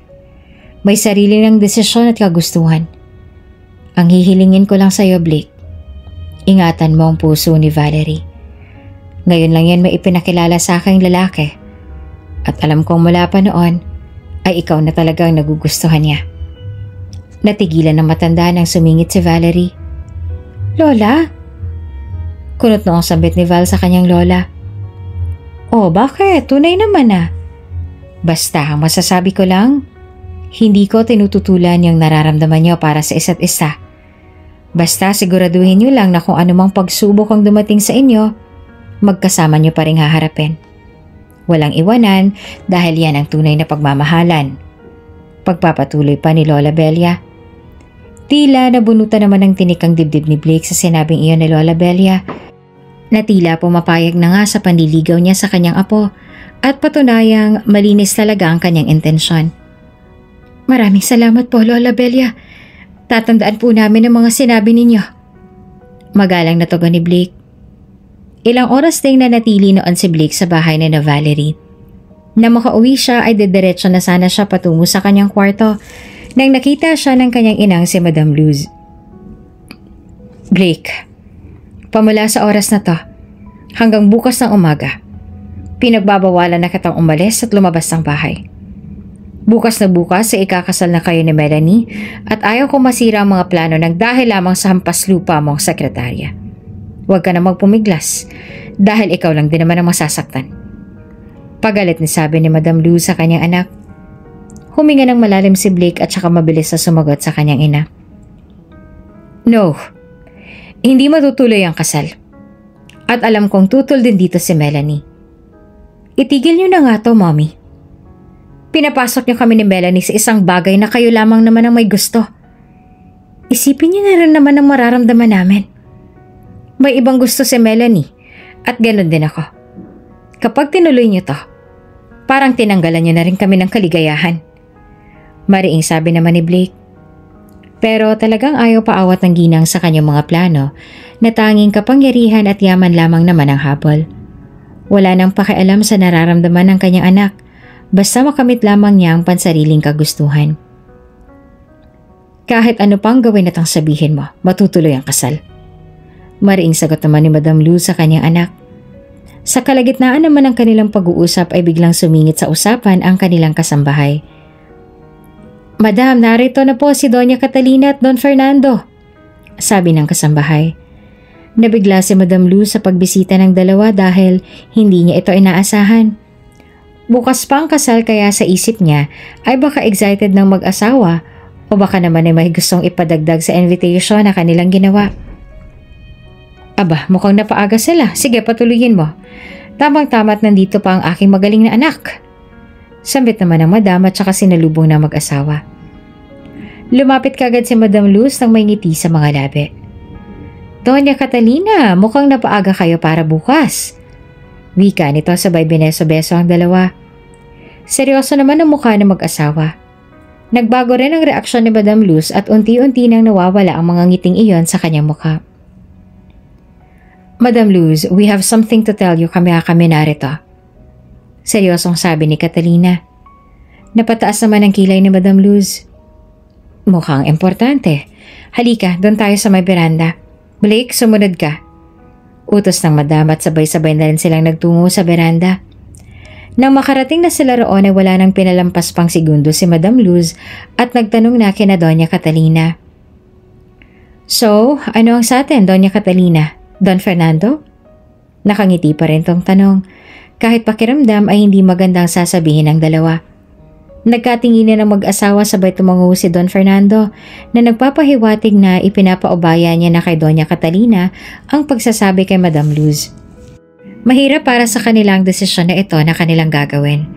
May sarili ng desisyon at kagustuhan. Ang hihilingin ko lang sa iyo, Blake, ingatan mo ang puso ni Valerie. Ngayon lang yan may ipinakilala sa aking lalaki. At alam kong mula pa noon ay ikaw na talagang nagugustuhan niya. Natigilan ng matanda nang sumingit si Valerie. Lola? Kunot noong sambit ni Val sa kanyang lola. Oh, bakit? Tunay naman ah. Basta, ang masasabi ko lang, hindi ko tinututulan yung nararamdaman niyo para sa isa't isa. Basta siguraduhin niyo lang na kung anumang pagsubok ang dumating sa inyo, magkasama niyo pa rin haharapin. Walang iwanan dahil yan ang tunay na pagmamahalan. Pagpapatuloy pa ni Lola Belia. Tila nabunutan naman ng tinikang dibdib ni Blake sa sinabing iyon ni Lola Belia na tila pumapayag na nga sa panliligaw niya sa kanyang apo at patunayang malinis talaga ang kanyang intensyon. Maraming salamat po Lola Belia. Tatandaan po namin ang mga sinabi ninyo. Magalang na tugon ni Blake. Ilang oras ding nanatili noon si Blake sa bahay ni Valerie. Na makauwi siya ay dediretso na sana siya patungo sa kanyang kwarto nang nakita siya ng kanyang inang si Madam Luz. Blake, pamula sa oras na to, hanggang bukas ng umaga, pinagbabawalan na kitang umalis at lumabas ng bahay. Bukas na bukas ay ikakasal na kayo ni Melanie at ayaw kong masira ang mga plano ng dahil lamang sa hampas lupa mong sekretarya. Huwag ka na magpumiglas dahil ikaw lang din naman ang masasaktan. Pagalit ni sabi ni Madam Luz sa kanyang anak. Huminga ng malalim si Blake at saka mabilis na sumagot sa kanyang ina. No, hindi matutuloy ang kasal. At alam kong tutol din dito si Melanie. Itigil niyo na nga to, Mommy. Pinapasok niyo kami ni Melanie sa isang bagay na kayo lamang naman ang may gusto. Isipin niyo na rin naman ang mararamdaman namin. May ibang gusto si Melanie at ganoon din ako. Kapag tinuloy niyo to, parang tinanggalan niyo na rin kami ng kaligayahan. Mariing sabi naman ni Blake. Pero talagang ayaw paawat ng ginang sa kanyang mga plano na tanging kapangyarihan at yaman lamang naman ang habol. Wala nang pakialam sa nararamdaman ng kanyang anak basta makamit lamang niya ang pansariling kagustuhan. Kahit ano pang gawin at ang sabihin mo, matutuloy ang kasal. Mariing sagot naman ni Madam Luz sa kanyang anak. Sa kalagitnaan naman ng kanilang pag-uusap ay biglang sumingit sa usapan ang kanilang kasambahay. Madam, narito na po si Doña Catalina at Don Fernando, sabi ng kasambahay. Nabigla si Madam Luz sa pagbisita ng dalawa dahil hindi niya ito inaasahan. Bukas pa ang kasal kaya sa isip niya ay baka excited ng mag-asawa o baka naman ay may gustong ipadagdag sa invitation na kanilang ginawa. Aba, mukhang napaaga sila. Sige, patuloyin mo. Tamang-tama at nandito pa ang aking magaling na anak. Sambit naman ng madam at saka sinalubong na mag-asawa. Lumapit kagad si Madam Luz nang may ngiti sa mga labi. Doña Catalina, mukhang napaaga kayo para bukas. Wika nito sabay bineso-beso ang dalawa. Seryoso naman ang mukha ng mag-asawa. Nagbago rin ang reaksyon ni Madam Luz at unti-unti nang nawawala ang mga ngiting iyon sa kanyang mukha. Madam Luz, we have something to tell you kami narito. Seryosong sabi ni Catalina. Napataas naman ang kilay ni Madam Luz. Mukhang importante. Halika, doon tayo sa may beranda. Blake, sumunod ka. Utos ng madam at sabay-sabay na rin silang nagtungo sa beranda. Nang makarating na sila roon ay wala nang pinalampas pang segundo si Madam Luz at nagtanong na kina Doña Catalina. So, ano ang sa atin, Doña Catalina? Don Fernando? Nakangiti pa rin tong tanong. Kahit pakiramdam ay hindi magandang sasabihin ng dalawa. Nagkatinginan ng mag-asawa sabay tumango si Don Fernando na nagpapahiwatig na ipinapaubaya niya na kay Doña Catalina ang pagsasabi kay Madam Luz. Mahirap para sa kanilang desisyon na ito na kanilang gagawin.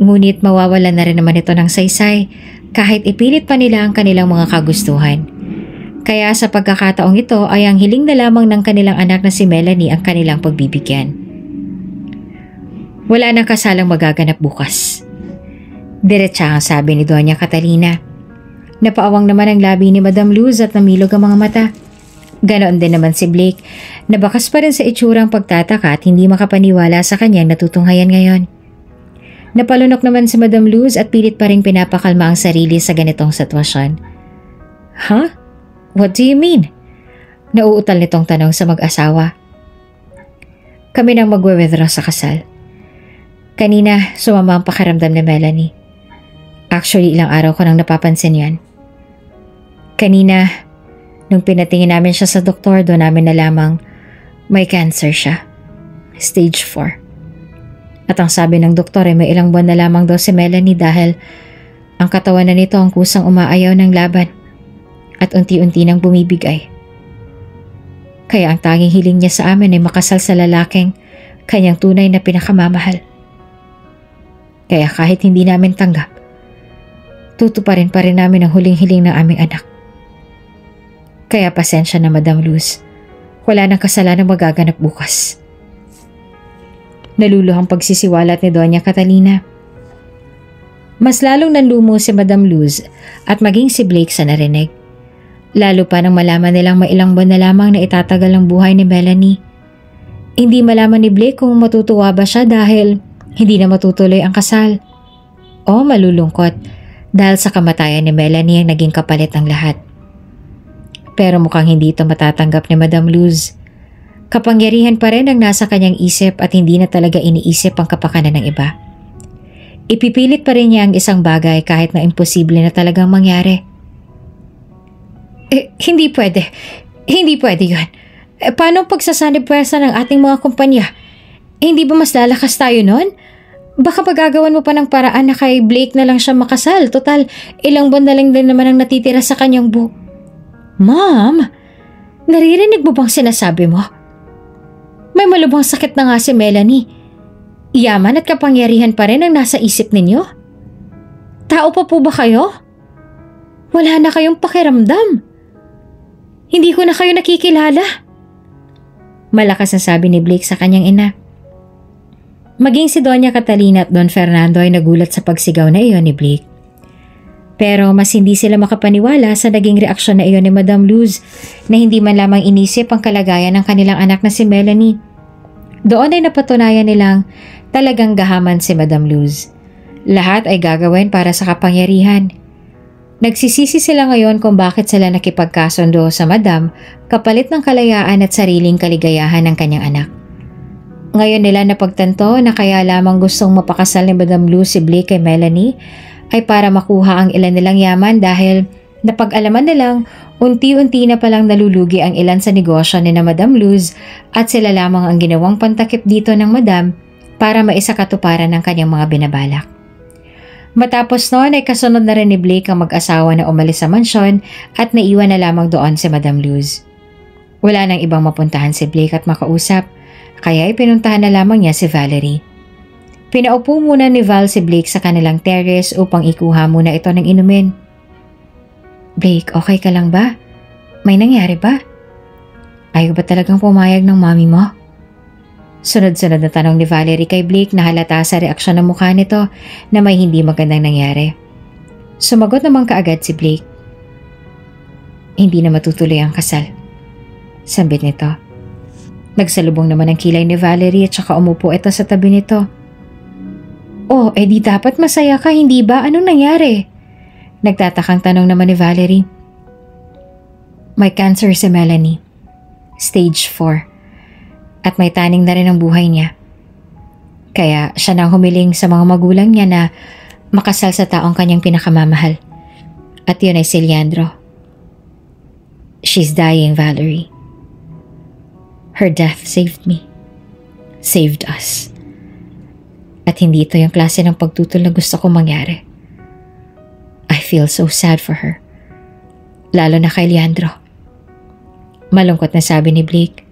Ngunit mawawala na rin naman ito ng saysay kahit ipilit pa nila ang kanilang mga kagustuhan. Kaya sa pagkakataong ito ay ang hiling na lamang ng kanilang anak na si Melanie ang kanilang pagbibigyan. Wala nang kasalang magaganap bukas. Diretsa ang sabi ni Doña Catalina. Napaawang naman ang labi ni Madam Luz at namilog ang mga mata. Ganoon din naman si Blake, na bakas pa rin sa itsurang pagtataka at hindi makapaniwala sa kanyang natutunghayan ngayon. Napalunok naman si Madam Luz at pilit pa rin pinapakalma ang sarili sa ganitong sitwasyon. Huh? What do you mean? Nauutal nitong tanong sa mag-asawa. Kami nang magwe-withdraw sa kasal. Kanina, sumama ang pakiramdam ni Melanie. Actually, ilang araw ko nang napapansin yan. Kanina, nung pinatingin namin siya sa doktor, doon namin nalamang may cancer siya. Stage 4. At ang sabi ng doktor ay may ilang buwan na lamang daw si Melanie dahil ang katawan na nito ang kusang umaayaw ng laban at unti-unti nang bumibigay. Kaya ang tanging hiling niya sa amin ay makasal sa lalaking kanyang tunay na pinakamamahal. Kaya kahit hindi namin tanggap, tutuparin pa rin namin ang huling hiling ng aming anak. Kaya pasensya na Madam Luz, wala nang kasalanang magaganap bukas. Naluluhang pagsisiwalat ni Doña Catalina. Mas lalong nanlumo si Madam Luz at maging si Blake sa narinig. Lalo pa nang malaman nilang may ilang buwan na lamang na itatagal ang buhay ni Melanie. Hindi malaman ni Blake kung matutuwa ba siya dahil hindi na matutuloy ang kasal. O malulungkot dahil sa kamatayan ni Melanie ang naging kapalit ng lahat. Pero mukhang hindi ito matatanggap ni Madam Luz. Kapangyarihan pa rin ang nasa kanyang isip at hindi na talaga iniisip ang kapakanan ng iba. Ipipilit pa rin niya ang isang bagay kahit na imposible na talagang mangyari. Hindi pwede. Hindi pwede yun. Paano ang pagsasanib-pwersa ng ating mga kumpanya? Hindi ba mas lalakas tayo nun? Baka pagagawan mo pa ng paraan na kay Blake na lang siya makasal. Total, ilang buwan na lang din naman ang natitira sa kanyang Ma'am, naririnig mo bang sinasabi mo? May malubhang sakit na nga si Melanie. Yaman at kapangyarihan pa rin ang nasa isip ninyo. Tao pa po ba kayo? Wala na kayong pakiramdam. Hindi ko na kayo nakikilala. Malakas na sabi ni Blake sa kanyang ina. Maging si Doña Catalina at Don Fernando ay nagulat sa pagsigaw na iyon ni Blake. Pero mas hindi sila makapaniwala sa naging reaksyon na iyon ni Madam Luz na hindi man lamang inisip ang kalagayan ng kanilang anak na si Melanie. Doon ay napatunayan nilang talagang gahaman si Madam Luz. Lahat ay gagawin para sa kapangyarihan. Nagsisisi sila ngayon kung bakit sila nakipagkasundo sa Madam kapalit ng kalayaan at sariling kaligayahan ng kanyang anak. Ngayon nila napagtanto na kaya lamang gustong mapakasal ni Madam Luz si Blake kay Melanie ay para makuha ang ilan nilang yaman dahil napag-alaman nilang unti-unti na palang nalulugi ang ilan sa negosyo ni na Madam Luz at sila lamang ang ginawang pantakip dito ng Madam para maisakatuparan ng kanyang mga binabalak. Matapos noon ay kasunod na rin ni Blake ang mag-asawa na umalis sa mansyon at naiwan na lamang doon si Madam Luz. Wala nang ibang mapuntahan si Blake at makausap, kaya pinuntahan na lamang niya si Valerie. Pinaupo muna ni Val si Blake sa kanilang terrace upang ikuha muna ito ng inumin. Blake, okay ka lang ba? May nangyari ba? Ayaw ba talagang pumayag ng mami mo? Sunod-sunod na tanong ni Valerie kay Blake na halata sa reaksyon ng mukha nito na may hindi magandang nangyari. Sumagot naman kaagad si Blake. Hindi na matutuloy ang kasal. Sambit nito. Nagsalubong naman ang kilay ni Valerie at saka umupo ito sa tabi nito. Oh, di dapat masaya ka, hindi ba? Anong nangyari? Nagtatakang tanong naman ni Valerie. May cancer si Melanie. Stage 4. At may taning na rin ang buhay niya. Kaya siya nang humiling sa mga magulang niya na makasal sa taong kanyang pinakamamahal. At yun ay si Leandro. She's dying, Valerie. Her death saved me. Saved us. At hindi ito yung klase ng pagtutol na gusto kong mangyari. I feel so sad for her. Lalo na kay Leandro. Malungkot na sabi ni Blake.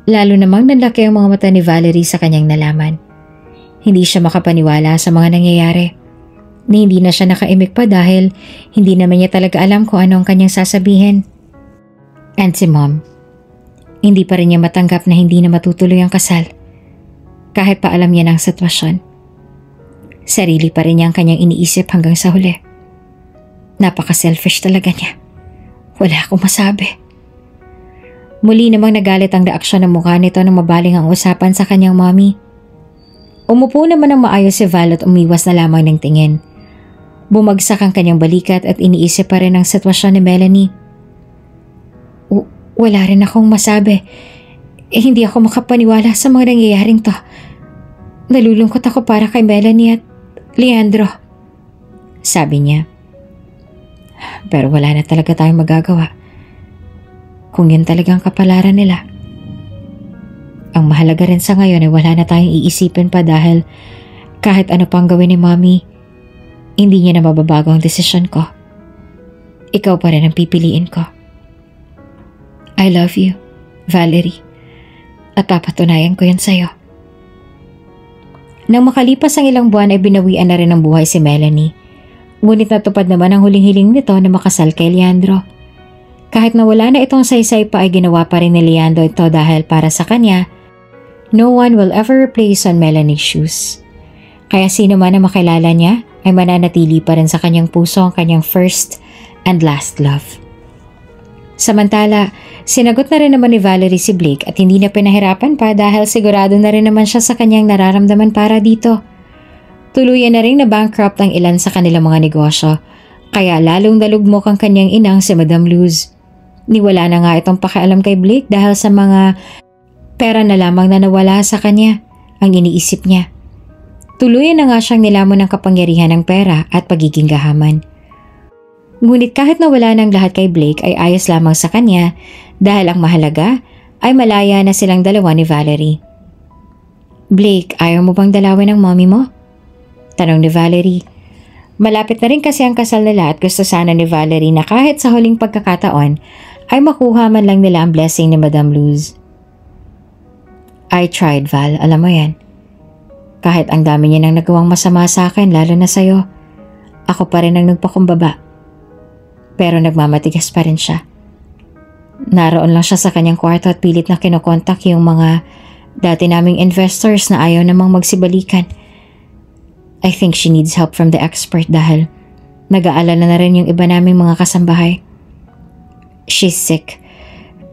Lalo namang nanlaki ang mga mata ni Valerie sa kanyang nalaman. Hindi siya makapaniwala sa mga nangyayari. Ni hindi na siya nakaimik pa dahil hindi naman niya talaga alam kung ano ang kanyang sasabihin. And si Mom, hindi pa rin niya matanggap na hindi na matutuloy ang kasal. Kahit pa alam niya ng sitwasyon. Sarili pa rin niya ang kanyang iniisip hanggang sa huli. Napaka-selfish talaga niya. Wala akong masabi. Muli namang nagalit ang reaksyon ng mukha nito nang mabaling ang usapan sa kanyang mommy. Umupo naman ng maayos si Val at umiwas na lamang ng tingin. Bumagsak ang kanyang balikat at iniisip pa rin ang sitwasyon ni Melanie. Wala rin akong masabi. Hindi ako makapaniwala sa mga nangyayaring to. Nalulungkot ako para kay Melanie at Leandro. Sabi niya. Pero wala na talaga tayong magagawa. Kung yun talagang kapalaran nila. Ang mahalaga rin sa ngayon ay wala na tayong iisipin pa dahil kahit ano pang gawin ni Mommy, hindi niya na mababago ang desisyon ko. Ikaw pa rin ang pipiliin ko. I love you, Valerie. At papatunayan ko yan sa'yo. Nang makalipas ang ilang buwan ay binawian na rin ng buhay si Melanie. Ngunit natupad naman ang huling hiling nito na makasal kay Leandro. Kahit na wala na itong saysay pa ay ginawa pa rin ni Leandro ito dahil para sa kanya, no one will ever replace on Melanie's shoes. Kaya sino man na makilala niya ay mananatili pa rin sa kanyang puso ang kanyang first and last love. Samantala, sinagot na rin naman ni Valerie si Blake at hindi na pinahirapan pa dahil sigurado na rin naman siya sa kanyang nararamdaman para dito. Tuluyan na rin na bankrupt ang ilan sa kanilang mga negosyo, kaya lalong nalugmok ang kanyang inang si Madam Luz. Niwala na nga itong pakialam kay Blake dahil sa mga pera na lamang na nawala sa kanya, ang iniisip niya. Tuluyan na nga siyang nilamon ng kapangyarihan ng pera at pagiging gahaman. Ngunit kahit nawala ng lahat kay Blake ay ayos lamang sa kanya dahil ang mahalaga ay malaya na silang dalawa ni Valerie. Blake, ayaw mo bang dalawin ang mommy mo? Tanong ni Valerie. Malapit na rin kasi ang kasal nila at gusto sana ni Valerie na kahit sa huling pagkakataon ay makuha man lang nila ang blessing ni Madam Luz. I tried, Val. Alam mo yan. Kahit ang dami niya nang nagawang masama sa akin, lalo na sa'yo, ako pa rin ang nagpakumbaba. Pero nagmamatigas pa rin siya. Naroon lang siya sa kanyang kwarto at pilit na kinokontak yung mga dati naming investors na ayaw namang magsibalikan. I think she needs help from the expert dahil nag-aalala na rin yung iba naming mga kasambahay. She's sick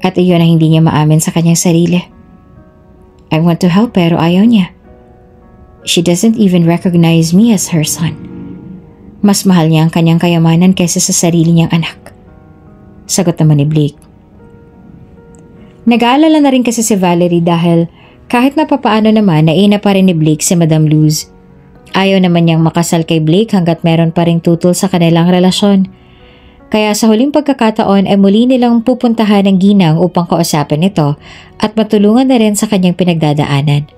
at iyon ang hindi niya maamin sa kanyang sarili. I want to help pero ayaw niya. She doesn't even recognize me as her son. Mas mahal niya ang kanyang kayamanan kaysa sa sarili niyang anak. Sagot naman ni Blake. Nag-aalala na rin kasi si Valerie dahil kahit na papaano naman naina pa rin ni Blake si Madam Luz. Ayaw naman niyang makasal kay Blake hanggat meron pa ring tutol sa kanilang relasyon. Kaya sa huling pagkakataon ay muli nilang pupuntahan ng ginang upang kausapin ito at matulungan na rin sa kanyang pinagdadaanan.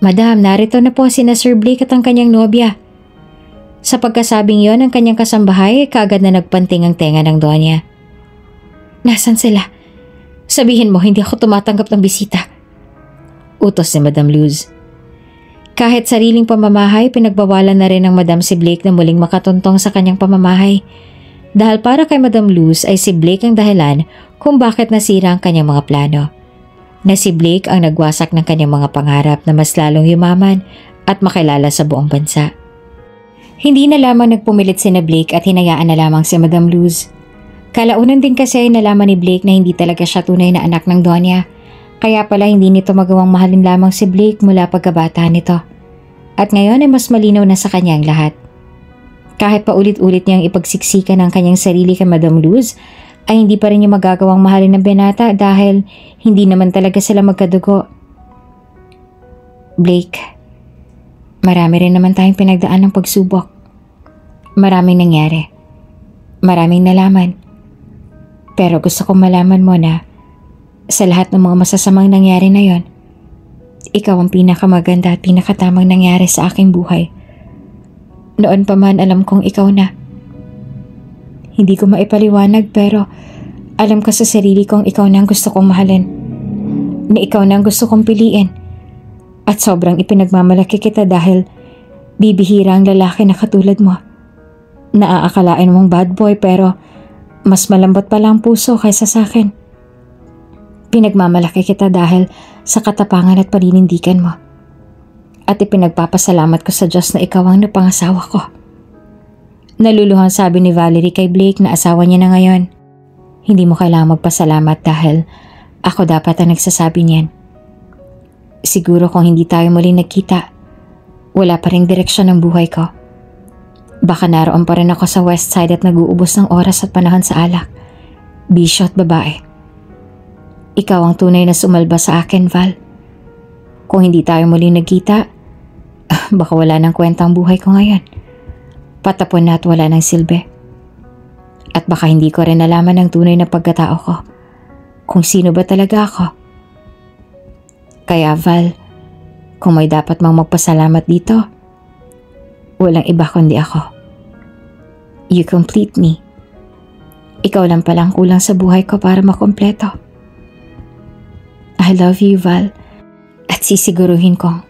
Madam, narito na po sina Sir Blake at ang kanyang nobya. Sa pagkasabing yon, ang kanyang kasambahay kaagad na nagpanting ang tenga ng Donya. Nasaan sila? Sabihin mo, hindi ako tumatanggap ng bisita. Utos ni Madam Luz. Kahit sariling pamamahay, pinagbawalan na rin ng Madam si Blake na muling makatuntong sa kanyang pamamahay. Dahil para kay Madam Luz ay si Blake ang dahilan kung bakit nasira ang kanyang mga plano. Na si Blake ang nagwasak ng kanyang mga pangarap na mas lalong yumaman at makilala sa buong bansa. Hindi na lamang nagpumilit si na Blake at hinayaan na lamang si Madam Luz. Kalaunan din kasi ay nalaman ni Blake na hindi talaga siya tunay na anak ng Donya. Kaya pala hindi nito magawang mahalin lamang si Blake mula pagkabata nito. At ngayon ay mas malinaw na sa kanya ang lahat. Kahit pa ulit-ulit niyang ipagsiksikan ang kanyang sarili kay Madam Luz, ay hindi pa rin niya magagawang mahalin ng binata dahil hindi naman talaga sila magkadugo. Blake, marami rin naman tayong pinagdaan ng pagsubok. Maraming nangyari. Maraming nalaman. Pero gusto kong malaman mo na sa lahat ng mga masasamang nangyari na yon, ikaw ang pinakamaganda at pinakatamang nangyari sa aking buhay. Noon pa man alam kong ikaw na. Hindi ko maipaliwanag pero alam ko sa sarili kong ikaw na ang gusto kong mahalin. Na ikaw na ang gusto kong piliin. At sobrang ipinagmamalaki kita dahil bibihira ang lalaki na katulad mo. Naaakalain mong bad boy pero mas malambot pala ang puso kaysa sa akin. Pinagmamalaki kita dahil sa katapangan at paninindigan mo. At ipinagpapasalamat ko sa Diyos na ikaw ang napangasawa ko. Naluluhang sabi ni Valerie kay Blake na asawa niya na ngayon. Hindi mo kailangang magpasalamat dahil ako dapat ang nagsasabi niyan. Siguro kung hindi tayo muling nagkita, wala pa ring direksyon ng buhay ko. Baka naroon pa rin ako sa west side at nag-uubos ng oras at panahon sa alak. Bisyo at babae. Ikaw ang tunay na sumalba sa akin, Val. Kung hindi tayo muling nagkita, baka wala nang kwenta ang buhay ko ngayon. Patapon na at wala nang silbi. At baka hindi ko rin nalaman ang tunay na pagkatao ko. Kung sino ba talaga ako. Kaya Val, kung may dapat mang magpasalamat dito, walang iba kundi ako. You complete me. Ikaw lang palang kulang sa buhay ko para makompleto. I love you, Val. At sisiguruhin kong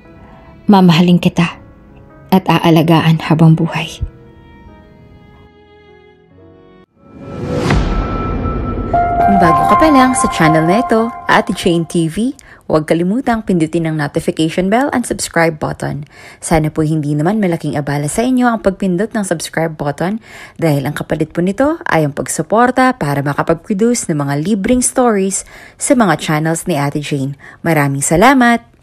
mamahalin kita at aalagaan habang buhay. Kung bago ka pa lang sa channel na ito, Ate Jane TV, huwag kalimutang pindutin ang notification bell and subscribe button. Sana po hindi naman malaking abala sa inyo ang pagpindot ng subscribe button dahil ang kapalit po nito ay ang pagsuporta para makapag-produce ng mga libreng stories sa mga channels ni Ate Jane. Maraming salamat!